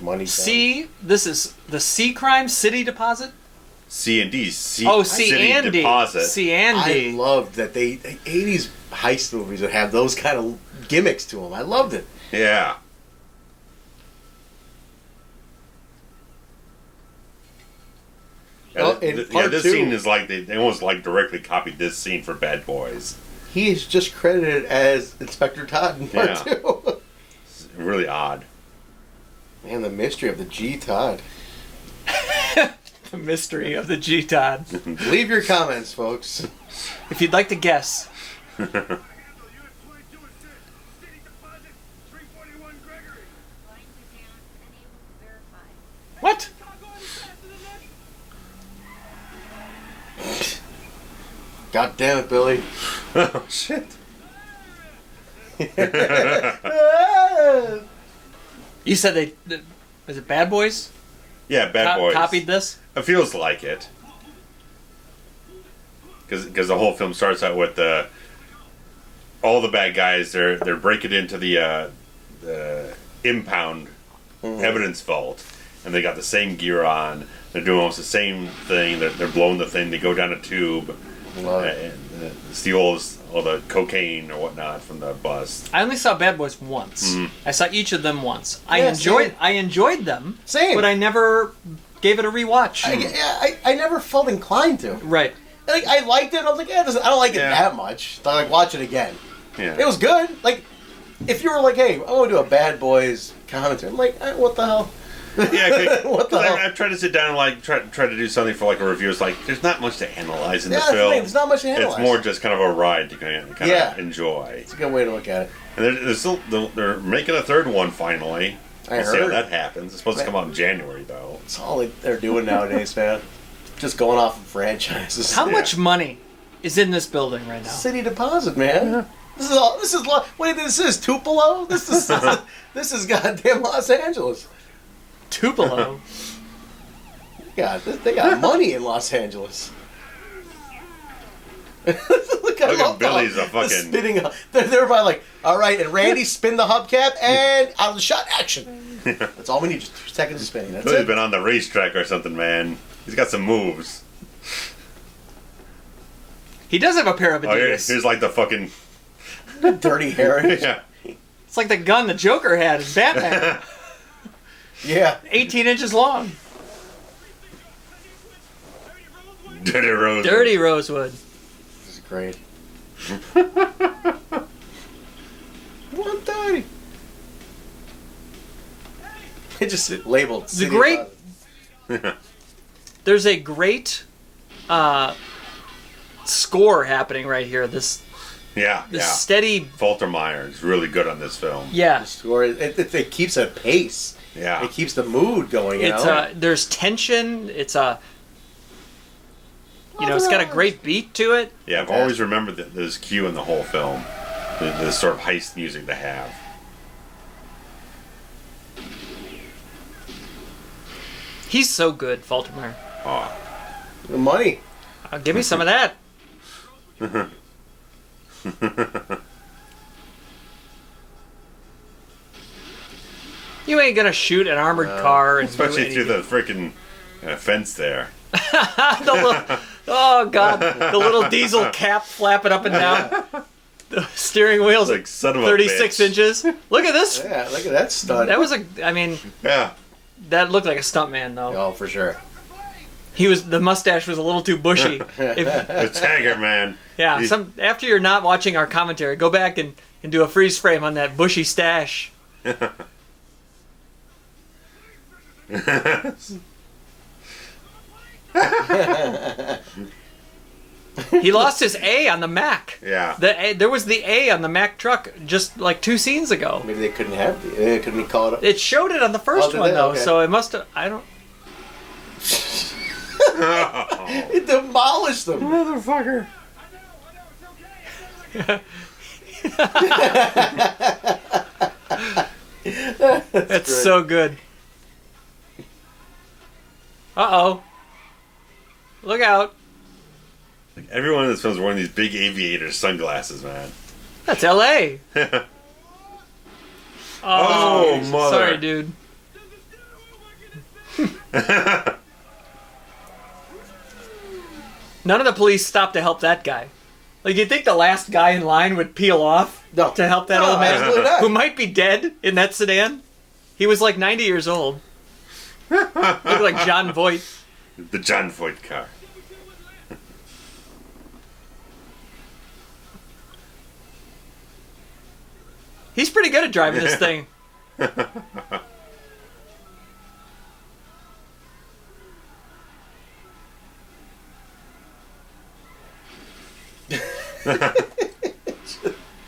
C: money.
B: C, this is the C crime city deposit?
A: C&D.
B: C and D.
A: Deposit.
B: C and D.
C: I loved that the 80s heist movies would have those kind of gimmicks to them. I loved it.
A: Yeah.
C: Well, in part
A: this
C: 2,
A: scene is like they almost like directly copied this scene for Bad Boys.
C: he is just credited as Inspector Todd in part 2.
A: It's really odd.
C: Man, the mystery of the G Todd.
B: The mystery of the G Todd.
C: Leave your comments, folks.
B: If you'd like to guess. What?
C: God damn it, Billy.
A: Oh, shit.
B: You said was it Bad Boys?
A: Yeah, Bad Boys.
B: Copied this?
A: It feels like it. Because the whole film starts out with all the bad guys, they're breaking into the impound evidence vault, and they got the same gear on. They're doing almost the same thing. They're blowing the thing. They go down a tube and steals all the cocaine or whatnot from the bus.
B: I only saw Bad Boys once. I saw each of them once. I
C: same.
B: enjoyed them.
C: Same.
B: But I never gave it a rewatch.
C: I never felt inclined to.
B: Right.
C: Like, I liked it. I was like, I don't like it that much. So I like watch it again.
A: Yeah.
C: It was good. Like, if you were like, hey, I want to do a Bad Boys commentary, I'm like, what the hell?
A: Yeah,
C: what the hell?
A: I've tried to sit down and like try to do something for like a review. It's like there's not much to analyze in the
C: that's the
A: film.
C: thing, there's not much to analyze.
A: It's more just kind of a ride to kind of enjoy.
C: It's a good way to look at it.
A: And they're making a third one finally.
C: I
A: We'll see how
C: heard.
A: that happens. It's supposed to come out in January though.
C: That's all they're doing nowadays, man. Just going off of franchises.
B: How much money is in this building right now?
C: City Deposit, man. Yeah. This is what do you think this is? Tupelo? This is goddamn Los Angeles.
B: Tupelo.
C: God, they got money in Los Angeles. Look
A: at Billy's a fucking
C: spinning up. They're by like, all right, and Randy spin the hubcap and out of the shot, action. That's all we need. Just 2 seconds of spinning. That's
A: Billy's
C: it.
A: been on the racetrack or something, man. He's got some moves.
B: He does have a pair of
A: Oh,
B: Adidas.
A: here's like the fucking
C: Dirty heritage.
A: yeah.
B: It's like the gun the Joker had in Batman.
C: Yeah.
B: 18 inches long.
A: Dirty Rose.
B: Dirty Rosewood.
C: This is great. 130. It just labeled.
B: The great. There's a great score happening right here. This steady.
A: Faltermeyer is really good on this film.
B: Yeah.
C: Score. It keeps a pace.
A: Yeah.
C: It keeps the mood going. You
B: It's
C: know?
B: there's tension. It's a. It's got a great beat to it.
A: Yeah, I've always remembered that there's cue in the whole film. This sort of heist music they have.
B: He's so good, Faltermeyer.
A: Oh.
C: The money.
B: Give me some of that. You ain't gonna shoot an armored car and
A: Especially through the freaking fence there.
B: Oh god, the little diesel cap flapping up and down. The steering wheel's
A: like son of a
B: 36
A: bitch.
B: inches. Look at this.
C: Yeah, look at that stunt.
B: That was
A: Yeah.
B: that looked like a stuntman though.
C: Oh, for sure.
B: The mustache was a little too bushy.
A: The Tiger Man.
B: Yeah, after you're not watching our commentary, go back and do a freeze frame on that bushy stash. He lost his A on the Mac.
A: Yeah.
B: There was the A on the Mac truck just like 2 scenes ago.
C: Maybe they couldn't have it. Couldn't be called up.
B: It showed it on the first
C: did
B: one
C: they?
B: though,
C: Okay.
B: so it must have. I don't.
C: It demolished them.
A: Motherfucker.
B: That's
C: great.
B: so good. Uh-oh. Look out.
A: Like everyone in this film is wearing these big aviator sunglasses, man.
B: That's L.A.
A: Oh, mother.
B: Sorry, dude. None of the police stopped to help that guy. Like, you'd think the last guy in line would peel off to help that old
C: absolutely
B: man
C: not.
B: who might be dead in that sedan. He was like 90 years old. Looked like John Voight.
A: The John Voight car.
B: He's pretty good at driving this thing.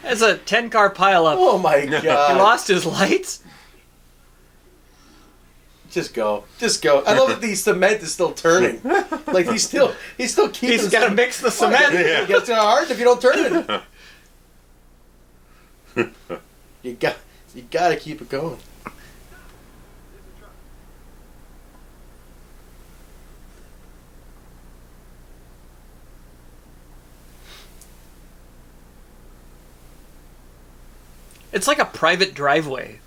B: That's a 10-car pileup.
C: Oh my
B: He
C: god.
B: lost his lights.
C: Just go. Just go. I love that the cement is still turning. Like he's still keeping
B: He's got to mix the cement.
C: It gets hard if you don't turn it. You got to keep it going.
B: It's like a private driveway.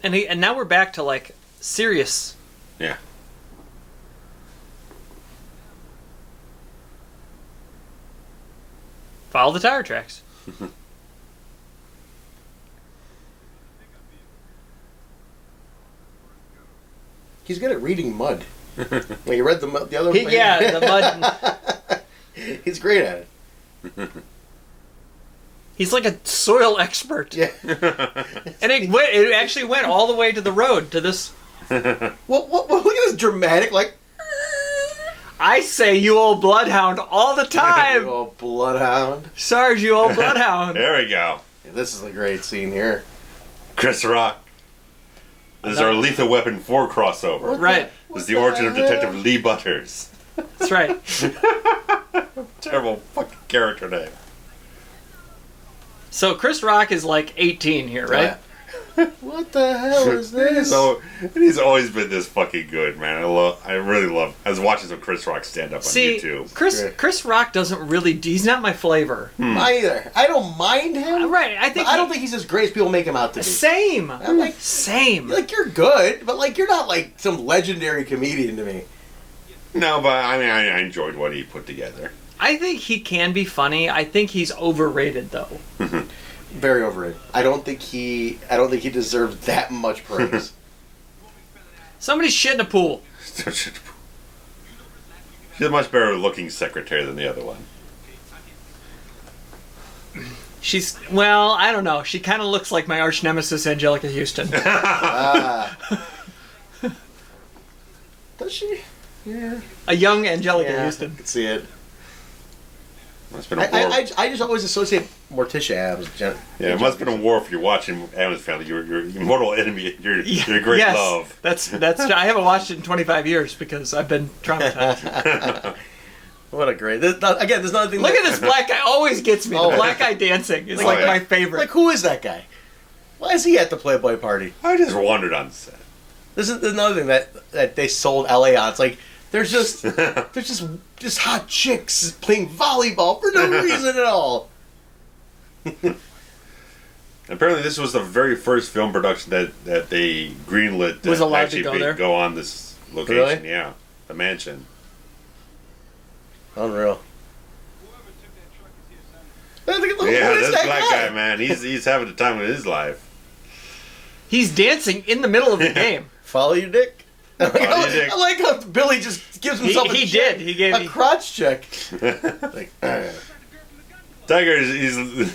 B: And now we're back to like serious.
A: Yeah.
B: Follow the tire tracks.
C: He's good at reading mud. Like you read the other.
B: Yeah, the mud.
C: He's great at it.
B: He's like a soil expert.
C: Yeah.
B: And it actually went all the way to the road to this.
C: What, look at this dramatic, like.
B: I say you old bloodhound all the time.
C: You old bloodhound.
B: Sarge, you old bloodhound.
A: There we go.
C: Yeah, this is a great scene here.
A: Chris Rock. This is our Lethal Weapon 4 crossover.
B: Right.
A: This is the origin of Detective Lee Butters.
B: That's right.
A: Terrible fucking character name.
B: So Chris Rock is like 18 here, right?
C: What the hell is this?
A: He's always been this fucking good, man. I really love. I was watching some Chris Rock stand up on YouTube.
B: Chris Rock doesn't really. He's not my flavor.
C: Either. I don't mind him.
B: Right. I
C: don't think he's as great as people make him out to be.
B: Same.
C: I'm like,
B: same.
C: Like you're good, but like you're not like some legendary comedian to me.
A: No, but I mean, I enjoyed what he put together.
B: I think he can be funny. I think he's overrated, though.
C: Very overrated. I don't think he deserves that much praise.
B: Somebody's shit in a pool.
A: She's a much better looking secretary than the other one.
B: Well, I don't know. She kind of looks like my arch nemesis, Angelica Houston.
C: Does she? Yeah.
B: A young Angelica Houston.
C: I can see it.
A: Must have been a war.
C: I just always associate Morticia Adams.
A: Yeah, it must have been a war if you're watching Adams Family. Your mortal enemy, your great love.
B: That's. I haven't watched it in 25 years because I've been traumatized.
C: What a great. There's another thing.
B: Look at this black guy. Always gets me. The black guy dancing is my favorite.
C: Like, who is that guy? Why is he at the Playboy party?
A: I just wandered on set.
C: This is another thing that they sold LA on. It's like there's just hot chicks playing volleyball for no reason at all.
A: Apparently, this was the very first film production that they greenlit
B: was allowed
A: actually
B: to go there?
A: go on this location.
C: Really?
A: Yeah, the mansion.
C: Unreal.
A: Yeah, this black guy, man, he's having the time of his life.
B: He's dancing in the middle of the game.
C: Follow your dick.
A: I
C: like how Billy just gives himself
B: He did. He gave
C: a crotch check.
A: Like, Tiger's a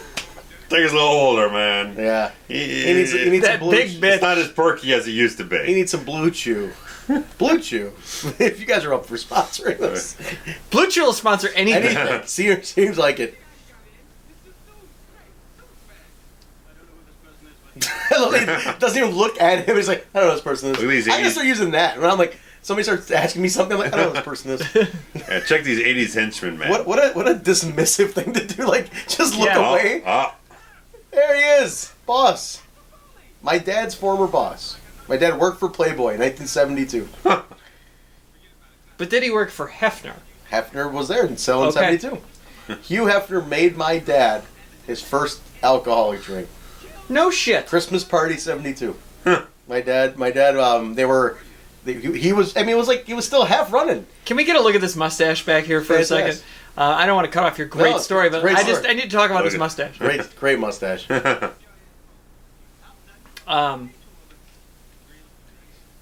A: little older, man.
C: Yeah.
A: He
C: needs
B: that
C: some blue
B: big
C: chew.
B: bitch.
A: It's not as perky as it used to be.
C: He needs some Blue Chew. Blue Chew. If you guys are up for sponsoring this.
B: Blue Chew will sponsor anything.
C: Anything. Seems like it. Doesn't even look at him. He's like, I don't know who this person is. I just start using that. And I'm like, somebody starts asking me something. I'm like, I don't know who this person is.
A: Yeah, check these 80s henchmen, man.
C: What a dismissive thing to do. Like, just look away. There he is. Boss. My dad's former boss. My dad worked for Playboy in 1972.
B: But did he work for Hefner?
C: Hefner was there in 72. Hugh Hefner made my dad his first alcoholic drink.
B: No shit.
C: Christmas party 72. My dad, he was still half running.
B: Can we get a look at this mustache back here for a second? I don't want to cut off your great story, but I need to talk about this mustache.
C: Great mustache.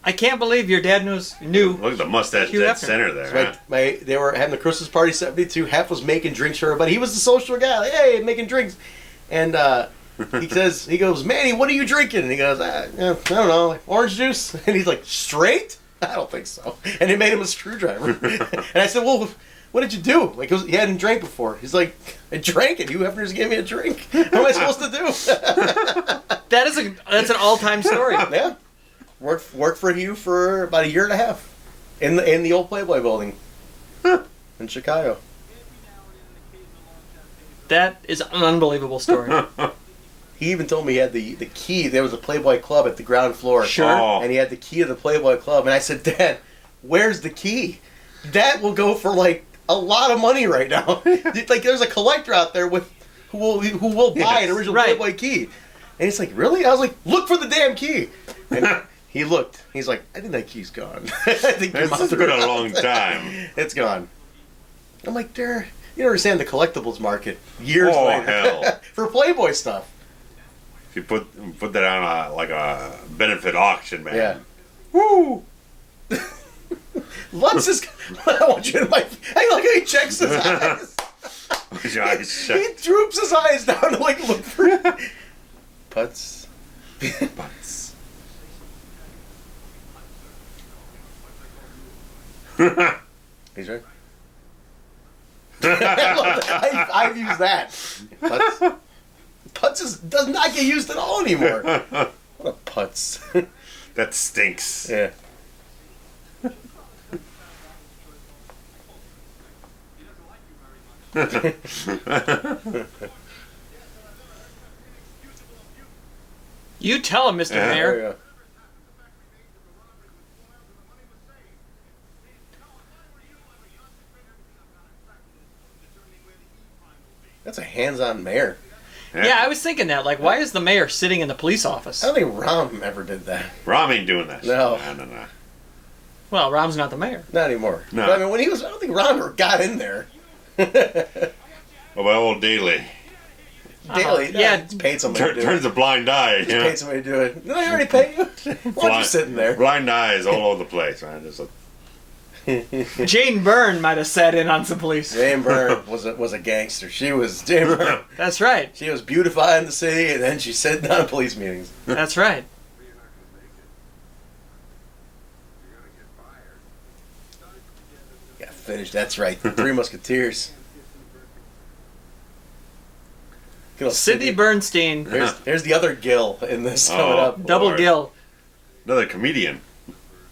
B: I can't believe your dad knew.
A: Look at the mustache dead center there.
C: So they were having the Christmas party 72. Hef was making drinks for everybody. He was the social guy. Like, hey, making drinks. And he goes, Manny, what are you drinking? And he goes, I don't know, like orange juice. And he's like, straight? I don't think so. And he made him a screwdriver. And I said, well, what did you do? Like, he hadn't drank before. He's like, I drank it. You Hefner just gave me a drink. What am I supposed to do?
B: That's an all-time story.
C: Yeah. Worked for Hugh for about a year and a half in the old Playboy building in Chicago.
B: That is an unbelievable story.
C: He even told me he had the key. There was a Playboy club at the ground floor.
B: Sure.
A: Oh.
C: And he had the key of the Playboy club. And I said, Dad, where's the key? That will go for like a lot of money right now. Like there's a collector out there with who will buy an original Playboy key. And he's like, really? I was like, look for the damn key. And he looked. He's like, I think that key's gone. I think
A: It's been a long time.
C: It's gone. I'm like, you don't understand the collectibles market. Years later.
A: Hell.
C: For Playboy stuff.
A: If you put that on a benefit auction, man.
C: Yeah. Woo! Lutz is. I want you in my. Hey, look how he checks his eyes.
A: Your eyes shut.
C: He droops his eyes down to like look for putts.
A: Butts.
C: He's right. I've used that. Putts does not get used at all anymore. What a putts.
A: That stinks.
C: Yeah.
B: You tell him, Mr.
A: Yeah.
B: Mayor.
C: Yeah. That's a hands-on mayor.
B: Yeah, I was thinking that. Like, why is the mayor sitting in the police office?
C: I don't think Rom ever did that.
A: Rom ain't doing that.
C: No.
A: No.
B: Well, Rom's not the mayor.
C: Not anymore.
A: No.
C: But I mean, when he was, I don't think Rom ever got in there.
A: What about old Daly?
C: Daily,
B: yeah.
C: he's paid somebody to do
A: Turns
C: it.
A: a blind eye.
C: He's paid somebody to do it. Did I already pay you? Why are you sitting there?
A: Blind eyes all over the place, man. Just
B: Jane Byrne might have sat in on some police.
C: Jane Byrne was a gangster. She was Jane Byrne.
B: That's right.
C: She was beautifying the city, and then she sat down in police meetings.
B: That's right.
C: Yeah, finished. That's right. The Three Musketeers. Good old
B: Sidney
C: Sidney.
B: Bernstein,
C: Here's the other Gil in this coming
A: Oh.
C: up.
B: double
A: Lord.
B: Gill.
A: another comedian.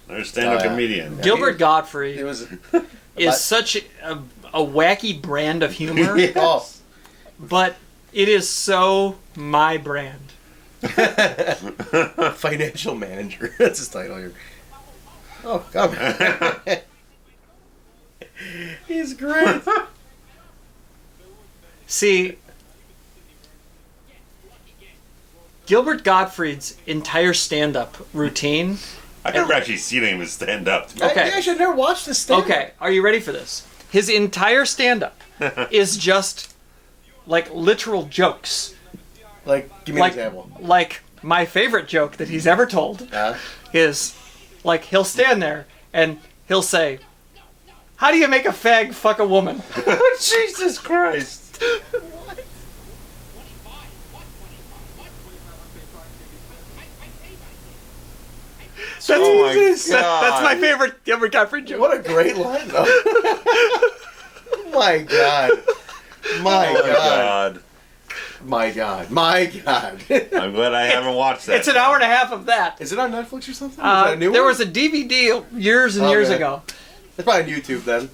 A: Another stand-up
C: Oh, yeah.
A: comedian.
C: Yeah.
B: Gilbert Godfrey
C: It was.
B: is such a wacky brand of humor,
C: Oh.
B: but it is so my brand.
C: Financial manager. That's his title here. Oh, come on. He's great.
B: See, Gilbert Gottfried's entire stand-up routine.
A: I've never actually seen him stand up.
B: Okay.
C: I should never watch this stand.
B: Okay, are you ready for this? His entire stand-up is just like literal jokes.
C: Like, give me
B: Like,
C: an example.
B: like my favorite joke that he's ever told is, like, he'll stand there and he'll say, "How do you make a fag fuck a woman?"
A: Jesus Christ.
B: That's,
A: Oh my
B: that's
A: God.
B: my favorite Gilbert Gottfried joke.
C: What a great line, though. My God. My
A: Oh my
C: God.
A: God.
C: My God. My God.
A: I'm glad I haven't watched that.
B: It's an hour and a half of that.
C: Is it on Netflix or something? Is that a new
B: There
C: one?
B: was a DVD years and years
C: Okay.
B: ago.
C: It's probably on YouTube then.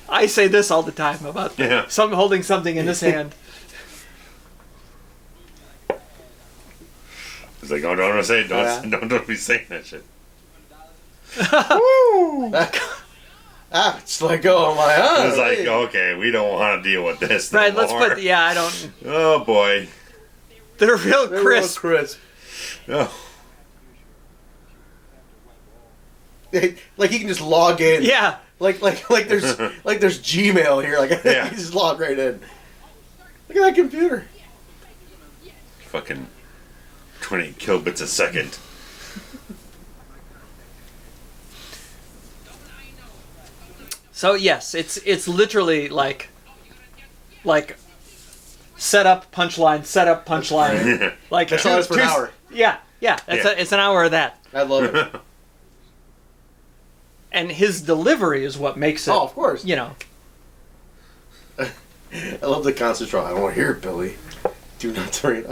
B: I say this all the time about
A: Yeah.
B: holding something in this hand.
A: It's like, oh, don't say it.
C: Yeah.
A: Don't be saying that shit.
C: Just let go of my arm.
A: It's like, okay, we don't want to deal with this
B: Right,
A: no
B: let's
A: more.
B: put. Yeah, I don't.
A: Oh boy.
B: They're real
C: They're
B: crisp.
C: real crisp.
A: Oh.
C: Like he can just log in.
B: Yeah.
C: Like there's Gmail here. Like
A: Yeah.
C: he just log right in. Look at that computer.
A: Fucking 20 kilobits a second.
B: So yes, it's literally like set up punchline. Like
C: That's all it is for an hour.
B: Yeah. It's an hour of that,
C: I love it.
B: and his delivery is what makes it.
C: Oh, of course.
B: You know.
C: I love the constant draw. I don't want to hear it, Billy. Do not turn it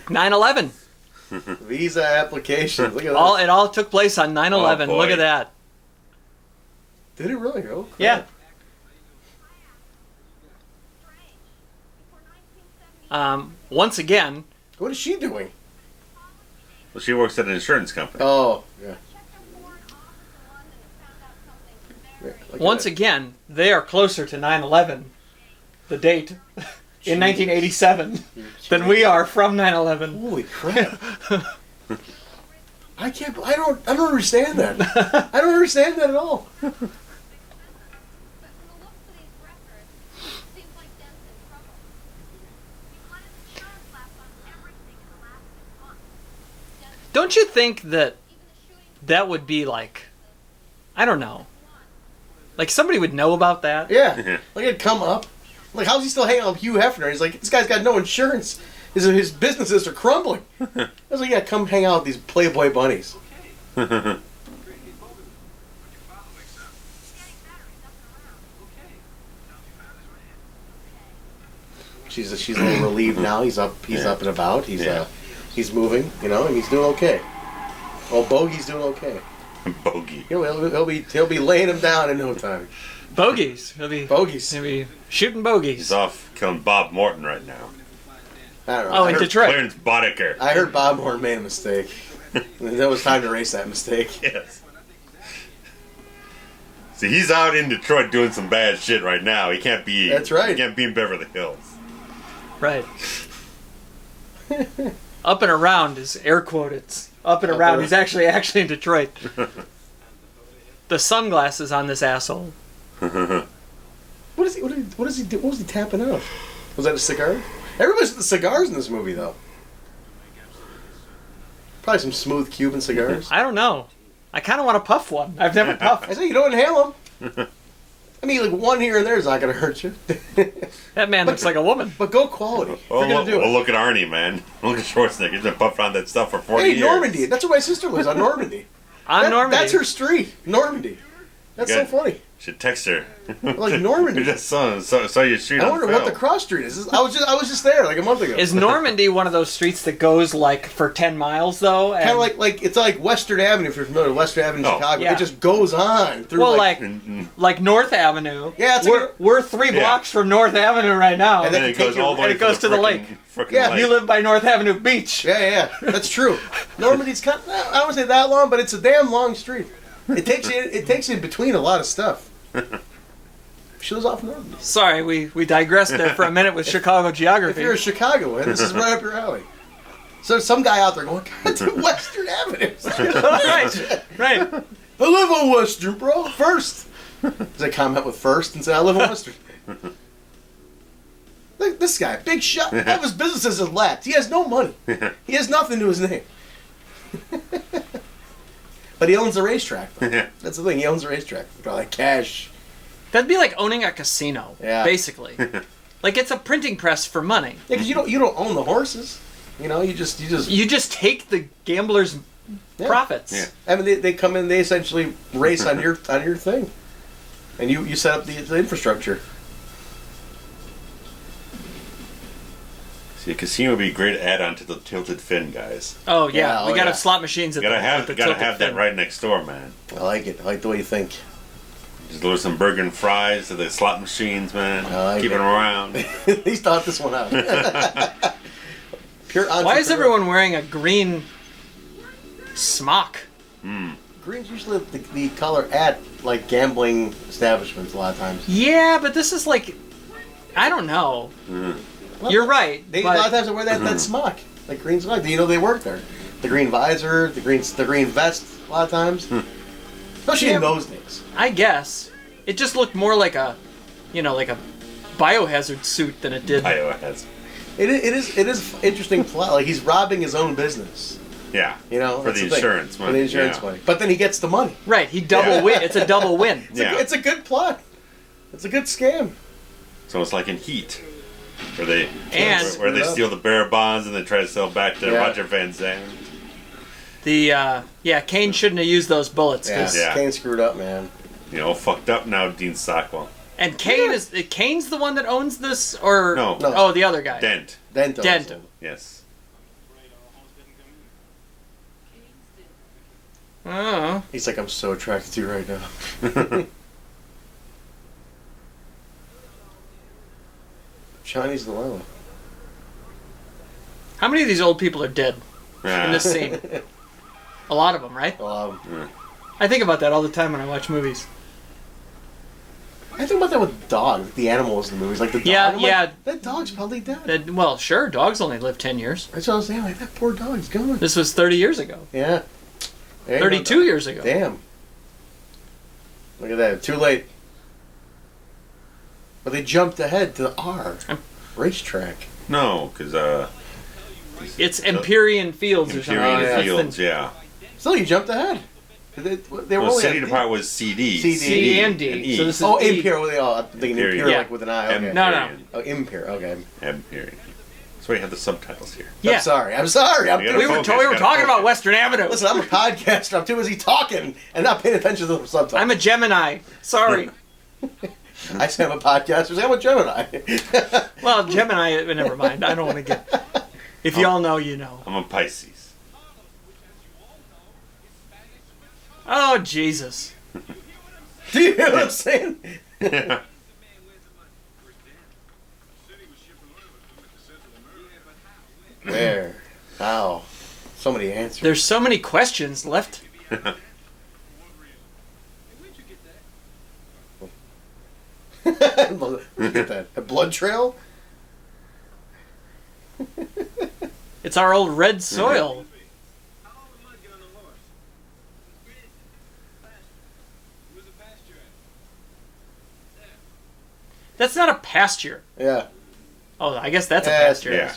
B: 9/11.
C: Visa applications. Look at
B: It all took place on 9/11.
A: Oh, boy.
B: Look at that.
C: Did it really? Oh, crap.
B: Yeah. Once again,
C: What is she doing?
A: Well, she works at an insurance company.
C: Oh, yeah.
B: Once again, they are closer to 9/11, the date, in 1987, than we are from 9/11.
C: Holy crap! I don't understand that. I don't understand that at all.
B: Don't you think that would be like, I don't know, like somebody would know about that?
C: Yeah, like it'd come up. Like, how's he still hanging on with Hugh Hefner? He's like, this guy's got no insurance. His businesses are crumbling. I was like, yeah, come hang out with these Playboy bunnies. She's a little relieved now. He's up and about. He's moving, and he's doing okay. Well, Bogey's doing okay.
A: Bogey.
C: He'll be laying him down in no time.
B: Bogeys. He'll be shooting bogeys.
A: He's off killing Bob Morton right now.
C: I don't know.
B: Oh, in Detroit.
A: Clarence Boddicker.
C: I heard Bob Morton made a mistake. That was time to erase that mistake.
A: Yes. See, he's out in Detroit doing some bad shit right now. He can't be.
C: That's right.
A: He can't be in Beverly Hills.
B: Right. Up and around is air quoted. Up and around. He's actually in Detroit. The sunglasses on this asshole.
C: What is he do? What was he tapping out? Was that a cigar? Everybody's with the cigars in this movie, though. Probably some smooth Cuban cigars.
B: I don't know. I kind of want to puff one. I've never puffed.
C: I say you don't inhale them. I mean, like one here and there is not going to hurt you.
B: That man looks like a woman.
C: But go quality.
A: Look at Arnie, man. Look at Schwarzenegger. He's been puffing on that stuff for 40 years.
C: Hey, Normandy. That's where my sister lives, on Normandy.
B: Normandy.
C: That's her street, Normandy. That's so funny.
A: Should text her.
C: Like Normandy.
A: You just saw your street.
C: I wonder what the cross street is. I was just there like a month ago.
B: Is Normandy one of those streets that goes like for 10 miles though?
C: Kind of like it's like Western Avenue, if you're familiar with Western Avenue in Chicago.
B: Yeah.
C: It just goes on through
B: like North Avenue.
C: Yeah,
B: we're 3 blocks from North Avenue right now.
A: And then it goes all the way
B: to the lake.
C: Yeah,
A: lake.
B: You live by North Avenue Beach.
C: Yeah, that's true. Normandy's kind of, I don't want to say that long, but it's a damn long street. It takes you in between a lot of stuff. She lives off Normandy.
B: Sorry, we digressed there for a minute with Chicago geography.
C: If you're a Chicagoan, this is right up your alley. So some guy out there going, God, to Western Avenue.
B: right.
C: I live on Western, bro. First. Does I comment with first and say, I live on Western? Look, this guy, big shot. All of his businesses have lapped. He has no money. He has nothing to his name. But he owns a racetrack, though. That's the thing. He owns a racetrack. Got like cash.
B: That'd be like owning a casino, basically. Like it's a printing press for money.
C: Yeah, because you don't own the horses. You just
B: take the gamblers' profits.
C: Yeah. I mean, they come in. They essentially race on your thing, and you set up the infrastructure.
A: See, a casino would be a great add-on to the tilted fin, guys.
B: Oh yeah, we gotta have slot machines at
A: gotta have that right next door, man.
C: I like it. I like the way you think.
A: Just deliver some burger and fries to the slot machines, man.
C: Like
A: Keeping them around.
C: He's thought this one out. Pure entrepreneur.
B: Why is everyone wearing a green smock?
C: Green's usually the color at like gambling establishments a lot of times.
B: Yeah, but this is like, I don't know.
C: Well,
B: you're right.
C: A lot of times they wear that smock, like green smock. You know they work there. The green visor, the green vest. A lot of times, especially in those days.
B: I guess it just looked more like a biohazard suit than it did.
A: Biohazard.
C: It is interesting plot. Like he's robbing his own business.
A: Yeah.
C: For
A: the insurance money.
C: For the insurance money. But then he gets the money.
B: Right. He double win. It's a double win.
C: It's a good plot. It's a good scam.
A: So it's like in Heat, where they steal the bearer bonds and they try to sell back to Roger Van Zandt.
B: Kane shouldn't have used those bullets.
C: Kane screwed up, man.
A: Fucked up now, Dean Stockwell.
B: And Kane's the one that owns this, or
A: no?
B: Oh, the other guy.
A: Dent. Yes.
B: Oh.
C: He's like, I'm so attracted to you right now. Chinese dilemma.
B: How many of these old people are dead in this scene? A lot of them, right?
C: Yeah.
B: I think about that all the time when I watch movies.
C: I think about that with dogs, the animals in the movies, like the dog.
B: Yeah,
C: I'm like, that dog's probably dead.
B: Well, sure, dogs only live 10 years.
C: That's what I was saying. Like that poor dog's gone.
B: This was 30 years ago.
C: Yeah.
B: 32 years ago.
C: Damn. Look at that. Too late. But they jumped ahead to the R racetrack.
A: No, because
B: it's Empyrean Fields or something.
A: Empyrean Fields, yeah.
C: Still, you jumped ahead. They were
A: Well,
C: only
A: City
C: at
A: Department was CD.
B: C and D.
A: E.
B: So this is
C: Oh,
B: E.
C: Imperial. I'm thinking Imperial,
B: Yeah.
C: like with an I. Okay.
B: No.
C: Oh, Imperial. Okay.
A: Empyrean. That's why you have the subtitles here.
B: Yeah.
C: I'm sorry.
B: We were talking about Western Avenue.
C: Listen, I'm a podcaster. I'm too busy talking and not paying attention to the subtitles.
B: I'm a Gemini. Sorry.
C: I say I'm a podcaster. I'm a Gemini.
B: Well, Gemini, never mind. I don't want to get... If y'all know, you know.
A: I'm a Pisces.
B: Oh, Jesus.
C: Do you know what I'm saying? Where? How? So many answers.
B: There's so many questions left.
C: Look at that. A blood trail?
B: It's our old red soil. That's not a pasture.
C: Yeah.
B: Oh, I guess that's a pasture.
A: Yeah.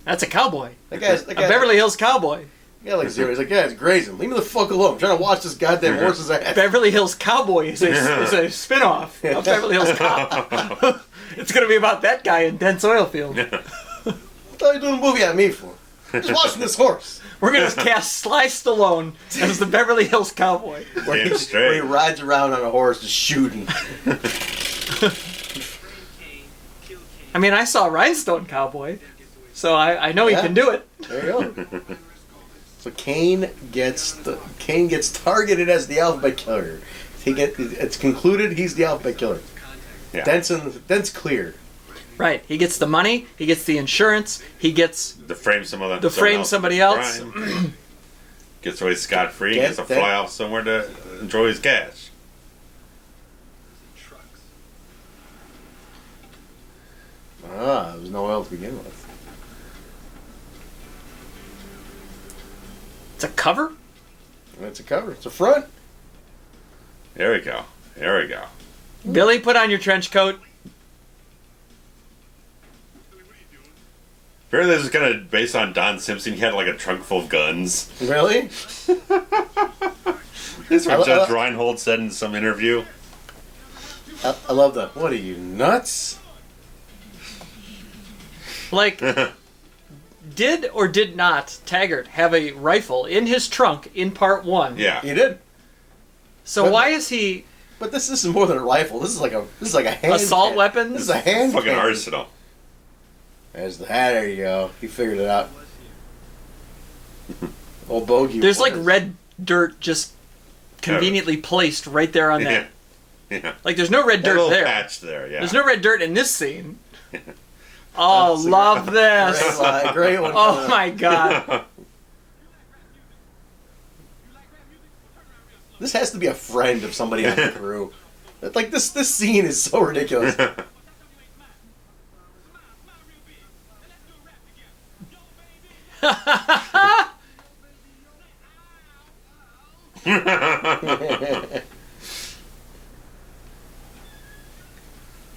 B: That's a cowboy.
C: That guy's
B: A Beverly Hills cowboy.
C: Yeah, like zero. He's like, yeah, it's grazing. Leave me the fuck alone. I'm trying to watch this goddamn horse's ass.
B: Beverly Hills Cowboy is a spin-off of Beverly Hills Cop. It's going to be about that guy in dense oil field.
C: What are you doing a movie at me for? Just watching this horse.
B: We're going to cast Sly Stallone as the Beverly Hills Cowboy.
C: Where he rides around on a horse just shooting.
B: I mean, I saw Rhinestone Cowboy, so I know he can do it.
C: There you go. So Kane gets targeted as the alphabet killer. It's concluded he's the alphabet killer.
A: Yeah.
C: Dent's cleared.
B: Right. He gets the money. He gets the insurance. He gets
A: To frame
B: somebody else.
A: Gets away scot-free. Gets to fly off somewhere to enjoy his cash.
C: There's no oil to begin with.
B: It's a cover?
C: It's a cover. It's a front.
A: There we go.
B: Billy, put on your trench coat.
A: Apparently this is kind of based on Don Simpson. He had like a trunk full of guns.
C: Really?
A: That's what Judge Reinhold said in some interview.
C: I love that. What are you, nuts?
B: Like, did or did not Taggart have a rifle in his trunk in part 1?
A: Yeah.
C: He did.
B: So why is he...
C: But this is more than a rifle. This is like a hand
B: assault
C: cannon.
B: weapons?
C: This is a hand
A: Fucking
C: cannon.
A: arsenal.
C: There you go. He figured it out. Old bogey.
B: There's like red dirt just conveniently placed right there on that.
A: Yeah.
B: Like there's no red
A: A
B: dirt
A: little
B: there.
A: patch there, yeah.
B: There's no red dirt in this scene. Oh, love this.
C: Great one.
B: Oh my god.
C: This has to be a friend of somebody on the crew. Like this scene is so ridiculous.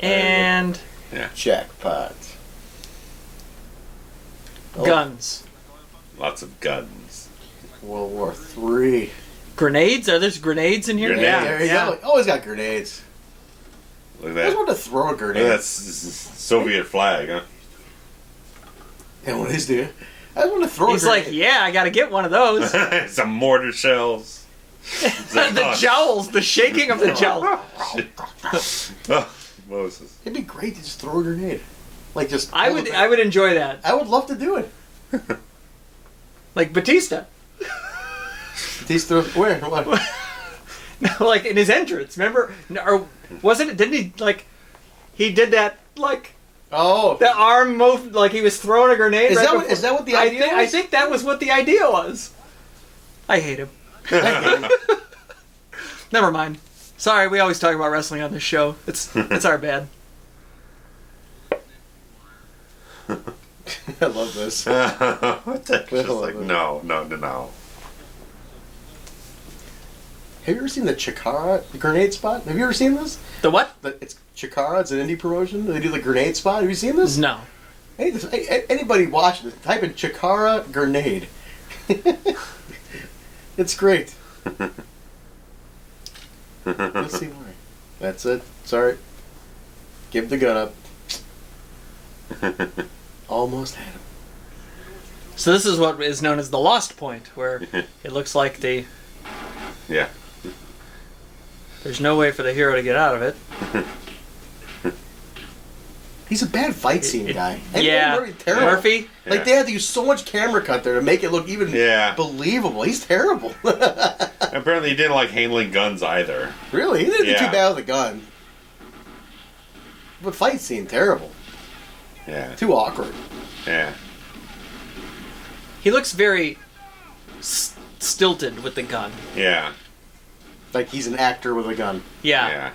B: And
C: jackpot.
B: Guns.
A: Lots of guns.
C: World War III.
B: Grenades? Are there grenades in here?
A: Grenades.
B: Yeah.
C: There you go. Always got grenades.
A: Look at
C: I just
A: that.
C: want to throw a
A: Look
C: grenade.
A: at that Soviet flag, huh?
C: Yeah, what is dude? I just want to throw
B: He's
C: a grenade.
B: like, yeah, I gotta get one of those.
A: Some mortar shells.
B: The jowls, the shaking of the jowl.
A: Oh, Moses.
C: It'd be great to just throw a grenade. Like just.
B: I would enjoy that.
C: I would love to do it.
B: Like Batista.
C: These throw where? What?
B: Like in his entrance, remember? Or wasn't it? Didn't he like? He did that like
C: Oh.
B: the arm moved like he was throwing a grenade.
C: Is
B: right
C: that what-
B: before-
C: is that what the idea
B: I
C: was?
B: think that was what the idea was. I hate him. Never mind. Sorry, we always talk about wrestling on this show. It's our bad.
C: I love this.
A: What the? Just like, no.
C: Have you ever seen the Chikara, the grenade spot? Have you ever seen this?
B: The what?
C: It's Chikara. It's an indie promotion. They do the grenade spot. Have you seen this?
B: No.
C: Anybody watching this, type in Chikara grenade. It's great. Let's see why. That's it. Sorry. Give the gun up. Almost had him.
B: So this is what is known as the lost point, where it looks like
A: Yeah.
B: there's no way for the hero to get out of it.
C: He's a bad fight scene guy.
B: Yeah.
C: Terrible.
B: Murphy?
C: Like, they had to use so much camera cut there to make it look even believable. He's terrible.
A: Apparently he didn't like handling guns either.
C: Really? He didn't do too bad with a gun. But fight scene, terrible.
A: Yeah.
C: Too awkward.
A: Yeah.
B: He looks very stilted with the gun.
A: Yeah.
C: Like he's an actor with a gun.
B: Yeah.
A: Yeah.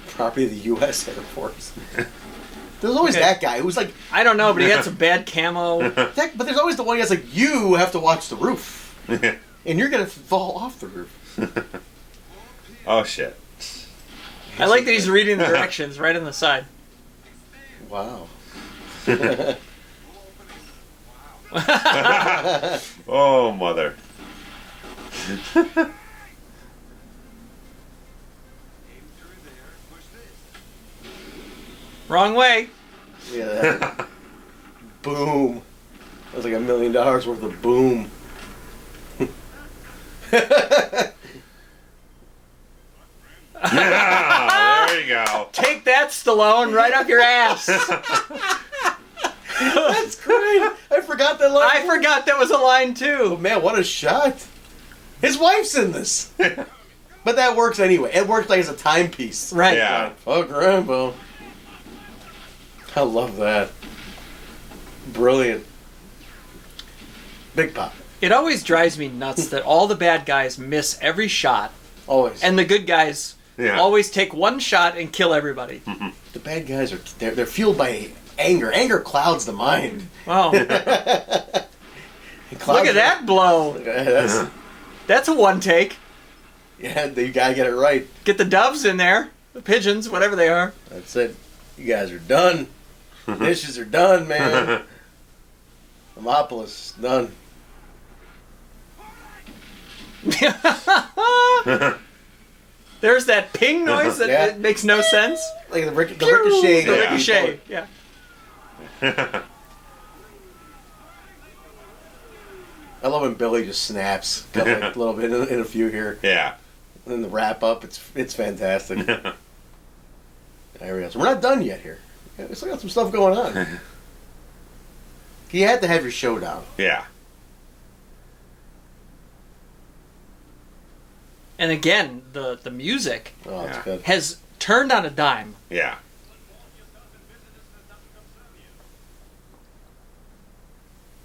C: Property of the U.S. Air Force. There's always that guy who's like...
B: I don't know, but he had some bad camo.
C: But there's always the one guy's like, you have to watch the roof. And you're going to fall off the roof.
A: Oh, shit.
B: I like that he's reading the directions right on the side.
C: Wow.
A: Oh, mother.
B: Wrong way.
C: Yeah. That, boom. That was like $1 million worth of boom.
A: Yeah, there you go.
B: Take that, Stallone, right up your ass.
C: That's great. I forgot that line.
B: I forgot that was a line,
C: Oh,
B: too.
C: man, what a shot. His wife's in this. But that works anyway. It works like as a timepiece.
B: Right.
A: Yeah.
C: Fuck Rambo. I love that. Brilliant. Big pop.
B: It always drives me nuts that all the bad guys miss every shot,
C: Always.
B: and the good guys always take one shot and kill everybody.
C: The bad guys they're fueled by anger. Anger clouds the mind.
B: Wow. Look at that blow. That's a one take.
C: Yeah, you gotta get it right.
B: Get the doves in there. The pigeons, whatever they are.
C: That's it. You guys are done. Dishes are done, man. Homopolis, done.
B: There's that ping noise that makes no sense.
C: Like the ricochet.
B: The ricochet, yeah.
C: I love when Billy just snaps. Got like a little bit in a few here.
A: Yeah.
C: And then the wrap up, it's fantastic. There we go. So we're not done yet here. We still got some stuff going on. You had to have your showdown.
A: Yeah.
B: And again, the music
C: It's good.
B: has turned on a dime.
A: Yeah.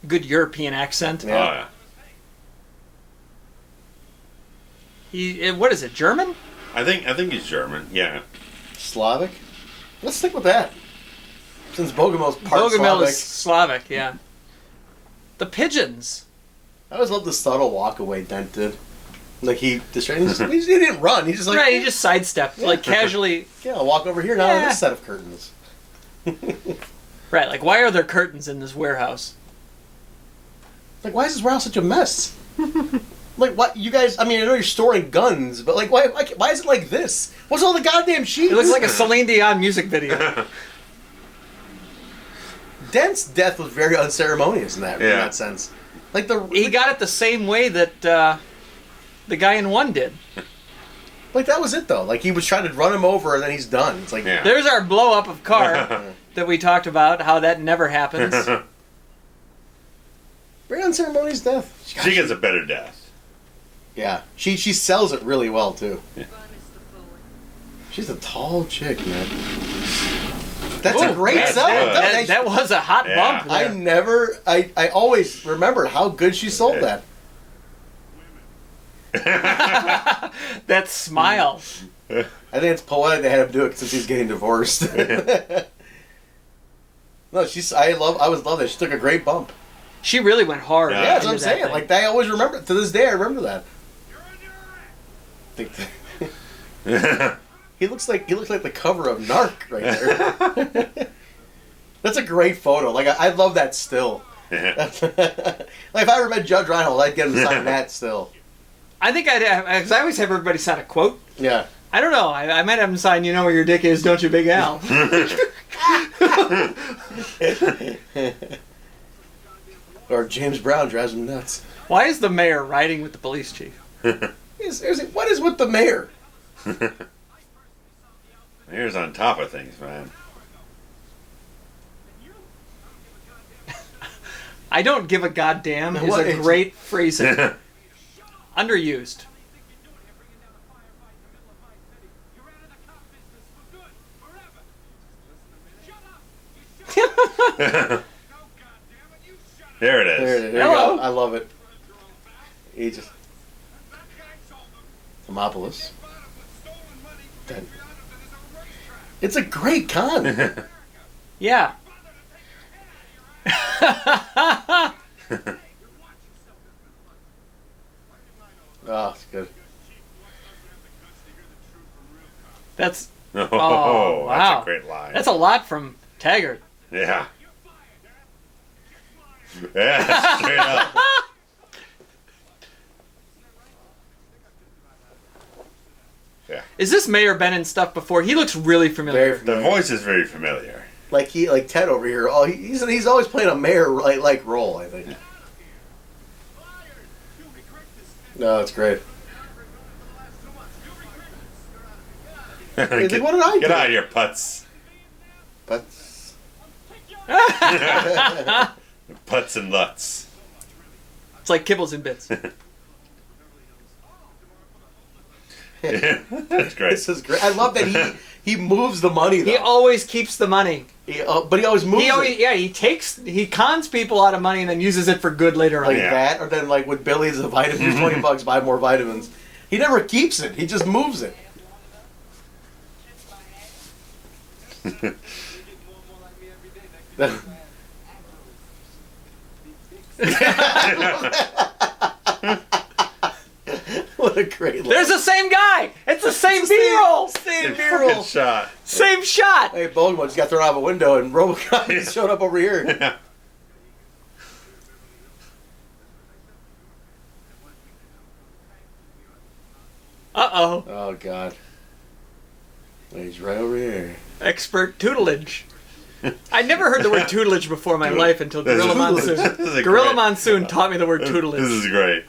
B: Good European accent.
C: Yeah.
A: Oh, yeah.
B: What is it, German?
A: I think he's German. Yeah.
C: Slavic? Let's stick with that. Since Bogomel's part
B: Bogomil
C: Slavic.
B: is Slavic, yeah. The pigeons.
C: I always love the subtle walk away Dent did. Like he didn't run. He just like
B: He just sidestepped, like casually.
C: Yeah, I'll walk over here now on this set of curtains.
B: Right, like why are there curtains in this warehouse?
C: Like, why is this warehouse such a mess? Like, what you guys? I mean, I know you're storing guns, but like, why is it like this? What's all the goddamn sheets?
B: It looks like a Celine Dion music video.
C: Dent's death was very unceremonious in that sense. Like
B: he got it the same way that the guy in one did.
C: Like that was it though. Like he was trying to run him over and then he's done. It's like
B: there's our blow up of car that we talked about. How that never happens.
C: Very unceremonious death.
A: She gets a better death.
C: Yeah, she sells it really well too. Yeah. She's a tall chick, man. That's a great sell.
B: That was a hot bump.
C: There. I always remembered how good she sold that.
B: That smile.
C: I think it's poetic they had him do it since he's getting divorced. No, I always love that. She took a great bump.
B: She really went hard.
C: Yeah, that's what I'm saying. Like, I always remember, to this day, I remember that. He looks like the cover of Narc right there. That's a great photo. Like, I love that still. Like, if I ever met Judge Reinhold, I'd get him to sign that still.
B: I think because I always have everybody sign a quote.
C: Yeah.
B: I don't know. I might have him sign, "You know where your dick is, don't you, Big Al?"
C: Or James Brown drives him nuts.
B: Why is the mayor riding with the police chief?
C: Seriously, what is with the mayor?
A: Mayor's on top of things, man.
B: I don't give a goddamn is a great phrasing. Underused.
A: There it is.
C: There you go. I love it. He just... Homopolis. It's a great con.
B: Yeah.
C: Oh, it's good.
B: That's...
A: Oh,
B: wow.
A: That's a great line.
B: That's a lot from Taggart.
A: Yeah. Yeah, straight up. Yeah.
B: Is this Mayor been in stuff before? He looks really familiar.
A: The voice is very familiar.
C: Like Ted over here. Oh, he's always playing a mayor like role, I think. No, it's great. He's like, what did I do?
A: Get out of here, putz.
C: Putz.
A: Putz and Lutz.
B: It's like Kibbles and Bits.
A: That's great.
C: This is great. I love that he moves the money, though.
B: He always keeps the money.
C: But he always moves it.
B: He cons people out of money and then uses it for good later on.
C: Like that, or then like with Billy's the vitamins, $20, buy more vitamins. He never keeps it. He just moves it. What a great line.
B: There's the same guy. It's the same B-roll.
C: Same
A: Fucking
C: B-roll.
A: shot.
B: Same shot.
C: Hey, Bogman just got thrown out of a window and RoboCop just showed up over here.
A: Yeah.
B: Uh-oh.
C: Oh, God. He's right over here.
B: Expert tutelage. I never heard the word tutelage before in my life until Gorilla Monsoon. Gorilla Monsoon taught me the word tutelage.
A: This is great.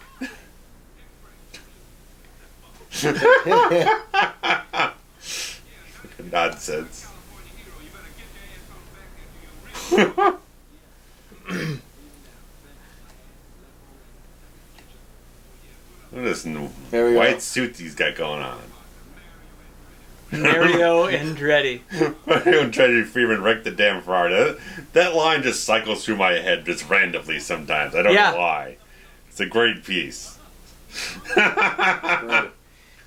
A: Fucking nonsense. Look at this white suit he's got going on.
B: Mario Andretti.
A: Mario Andretti Freeman wrecked the damn Ferrari. That line just cycles through my head just randomly sometimes. I don't know why. It's a great piece.
C: Right.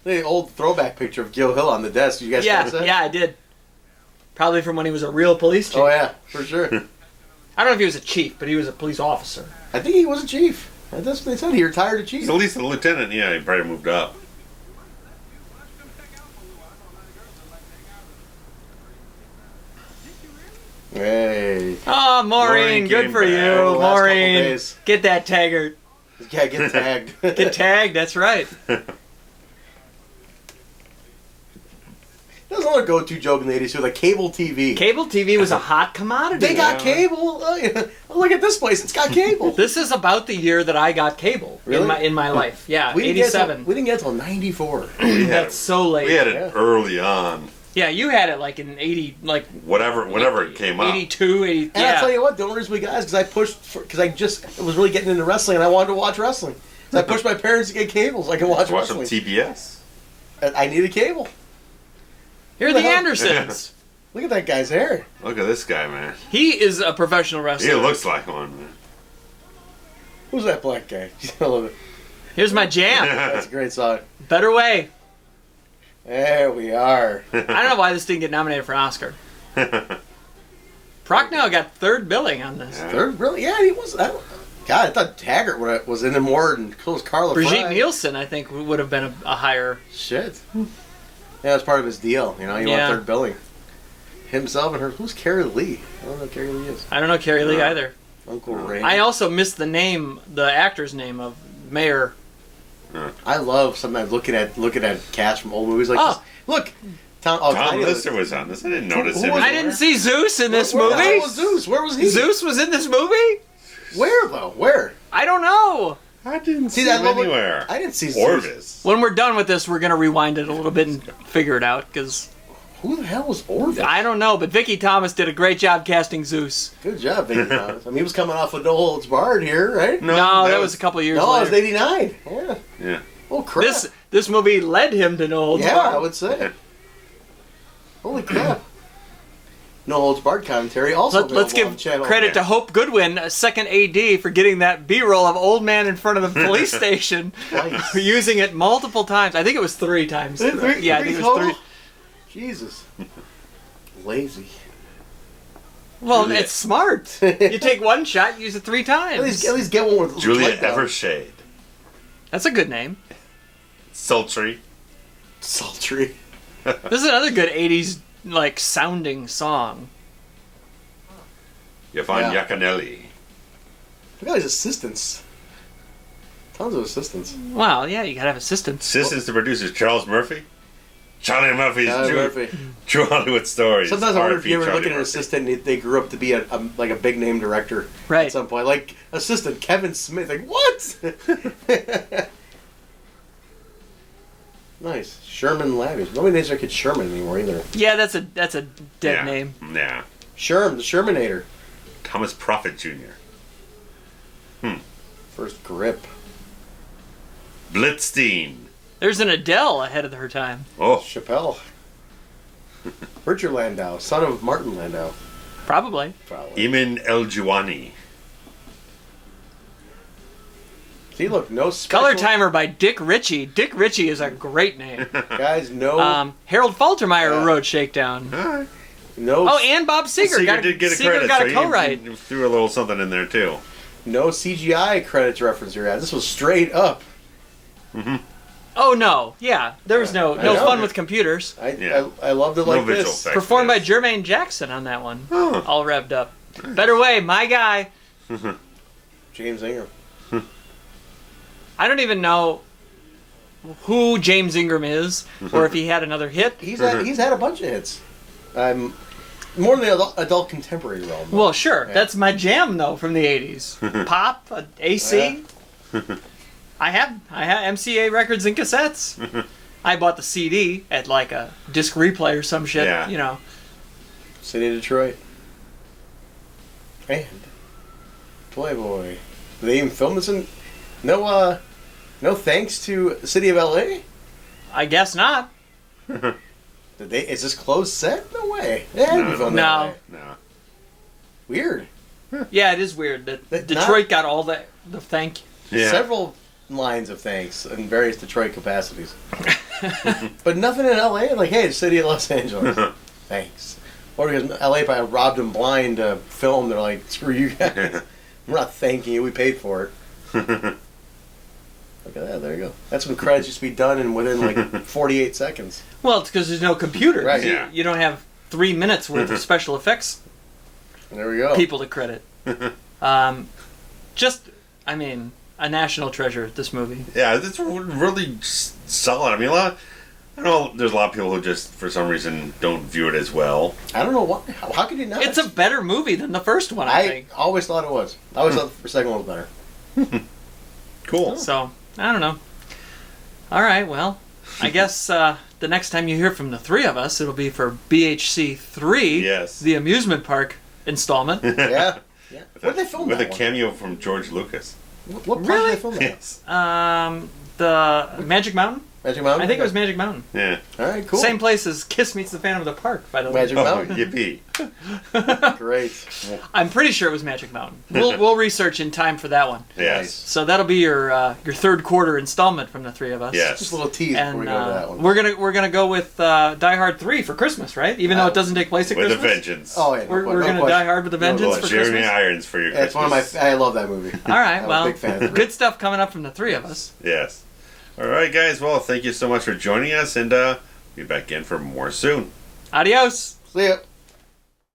C: The old throwback picture of Gil Hill on the desk. You guys notice that?
B: Yeah, I did. Probably from when he was a real police chief.
C: Oh, yeah, for sure.
B: I don't know if he was a chief, but he was a police officer.
C: I think he was a chief. That's what they said. He retired a chief.
A: He's at least a lieutenant. Yeah, he probably moved up.
C: Hey.
B: Oh, Maureen, good for you,
C: the last couple
B: Maureen.
C: days.
B: Get that Taggart.
C: Yeah, get tagged.
B: Get tagged, that's right.
C: That was another go-to joke in the 80s too, like cable TV.
B: Cable TV was a hot commodity.
C: They got cable. Oh, look at this place. It's got cable.
B: This is about the year that I got cable in my life. Yeah,
C: we
B: 87.
C: We didn't get it till 94.
B: That's so late.
A: We had it early on.
B: Yeah, you had it like in 80, like...
A: Whenever it came out.
B: 82, 80...
C: And I'll tell you what, the only reason we got it is because I pushed... Because I was really getting into wrestling and I wanted to watch wrestling. So I pushed my parents to get cable so I could watch wrestling.
A: Some TBS.
C: I needed cable.
B: Here are the Andersons.
C: Look at that guy's hair.
A: Look at this guy, man.
B: He is a professional wrestler.
A: He looks like one, man.
C: Who's that black guy? I love it.
B: Here's my jam.
C: That's a great song.
B: Better Way.
C: There we are.
B: I don't know why this didn't get nominated for an Oscar. Prochnow got third billing on this.
C: Third, really? Yeah, he was. God, I thought Taggart was in it more than close Carla
B: Brigitte
C: Fry.
B: Nielsen, I think, would have been a higher.
C: Shit. Yeah, that's part of his deal. You know, he won third billing. Himself and her. Who's Carrie Lee? I don't know who Carrie Lee is.
B: I don't know Carrie Lee either.
C: Uncle Ray.
B: I also missed the actor's name of Mayor.
C: I love sometimes looking at cast from old movies like this. Look, Tom
A: Lister was on this. I didn't notice him.
B: I didn't see Zeus in this movie.
C: Where was Zeus? Where was he?
B: Zeus was in this movie?
C: Where though? Where?
B: I don't know.
A: I didn't see him anywhere.
C: I didn't see
A: Orvis.
B: When we're done with this, we're gonna rewind it a little bit and figure it out because
C: who the hell was Orvis?
B: I don't know, but Vicky Thomas did a great job casting Zeus.
C: Good job, Vicky Thomas. I mean, he was coming off with No Holds Barred here, right?
B: No, that was a couple of years later.
C: No, it was '89. Yeah. Oh crap!
B: This movie led him to No Holds Barred.
C: Yeah, I would say. Holy crap! No Holds Barred commentary also.
B: Let's give credit to Hope Goodwin, a second AD, for getting that B-roll of old man in front of the police station, using it multiple times. I think it was 3 times. I think it was 3.
C: Jesus, lazy.
B: Well, it's smart. You take one shot, use it 3 times.
C: At least get one with
A: Julia Evershade.
B: That's a good name.
A: Sultry.
B: This is another good 80s sounding song.
A: Yvonne Yaconelli.
C: Look at his assistants. Tons of assistants.
B: Wow, yeah, you gotta have assistants.
A: Assistants to producers Charles Murphy. Charlie Murphy's
C: Murphy.
A: True Hollywood Stories.
C: Sometimes I wonder if you ever look at an assistant and they grew up to be a big name director at some point. Like assistant Kevin Smith. Like what? Nice. Sherman Lavish. Nobody names their kid Sherman anymore either.
B: Yeah, that's a dead name.
A: Yeah.
C: Sherm, the Shermanator.
A: Thomas Prophet Jr.
C: First grip.
A: Blitzstein.
B: There's an Adele ahead of her time.
A: Oh.
C: Chappelle. Richard Landau, son of Martin Landau.
B: Probably.
A: Eamon El-Juwani.
C: See, look, no special...
B: Color Timer by Dick Ritchie. Dick Ritchie is a great name.
C: Guys, no...
B: Harold Faltermeyer wrote Shakedown.
C: No...
B: Oh, and Bob Seger.
A: Did get a
B: Seger
A: credit,
B: got
A: so
B: a co-write.
A: He threw a little something in there, too.
C: No CGI credits reference here. This was straight up.
B: Oh, no. Yeah. There was no fun with computers.
C: I loved it like this.
B: Performed by Jermaine Jackson on that one. All revved up. Better Way, my guy.
C: James Ingram.
B: I don't even know who James Ingram is, or if he had another hit.
C: He's had a bunch of hits. More in the adult contemporary realm.
B: Well, sure. Yeah. That's my jam, though, from the 80s. Pop, AC. I have MCA records and cassettes. I bought the CD at like a disc replay or some shit, you know.
C: City of Detroit. And Playboy. Did they even film this in... No thanks to the City of LA?
B: I guess not.
C: Is this closed set? No way. No. Weird.
B: Yeah, it is weird that Detroit got all the thank you.
C: Yeah. Several lines of thanks in various Detroit capacities. But nothing in LA? Like, hey, the City of Los Angeles. Thanks. Or because LA probably robbed them blind to film. They're like, screw you guys. We're not thanking you. We paid for it. Look at that. There you go. That's when credits used to be done in within like 48 seconds.
B: Well, it's because there's no computer.
C: Right.
B: Yeah. You don't have 3 minutes worth of special effects.
C: There we go.
B: People to credit. I mean, a national treasure, this movie.
A: Yeah, it's really solid. I mean, I know there's a lot of people who just, for some reason, don't view it as well.
C: I don't know why. How could you not?
B: It's a better movie than the first one, I think.
C: I always thought it was. I always thought the second one was better.
A: Cool.
B: So, I don't know. All right, well, I guess the next time you hear from the three of us, it'll be for BHC 3, the amusement park installment.
C: Yeah. Where did they film that
A: with a cameo from George Lucas.
C: What part did they film that?
B: Yes. The Magic Mountain?
C: Magic Mountain?
B: I think it was Magic Mountain.
A: Yeah.
C: All right, cool.
B: Same place as Kiss Meets the Phantom of the Park, by the way.
C: Magic
A: Oh,
C: Mountain.
A: yippee.
C: Great.
B: I'm pretty sure it was Magic Mountain. We'll research in time for that one.
A: Yes.
B: So that'll be your third quarter installment from the three of us.
A: Yes.
C: Just a little tease
B: And
C: before we go to that one.
B: we're gonna go with Die Hard 3 for Christmas, right? Even though it doesn't take place at
A: With a
B: Christmas.
A: vengeance.
C: Oh, yeah.
B: We're gonna Die Hard with a vengeance
A: Well,
B: for
A: Jeremy
B: Christmas.
A: Irons for your
C: Yeah, it's one
A: Christmas.
C: of my. I love that movie.
B: All right,
C: I'm a
B: well,
C: big fan of it.
B: good stuff coming up from the three of us.
A: Yes. All right, guys. Well, thank you so much for joining us, and be back in for more soon.
B: Adios.
C: See ya.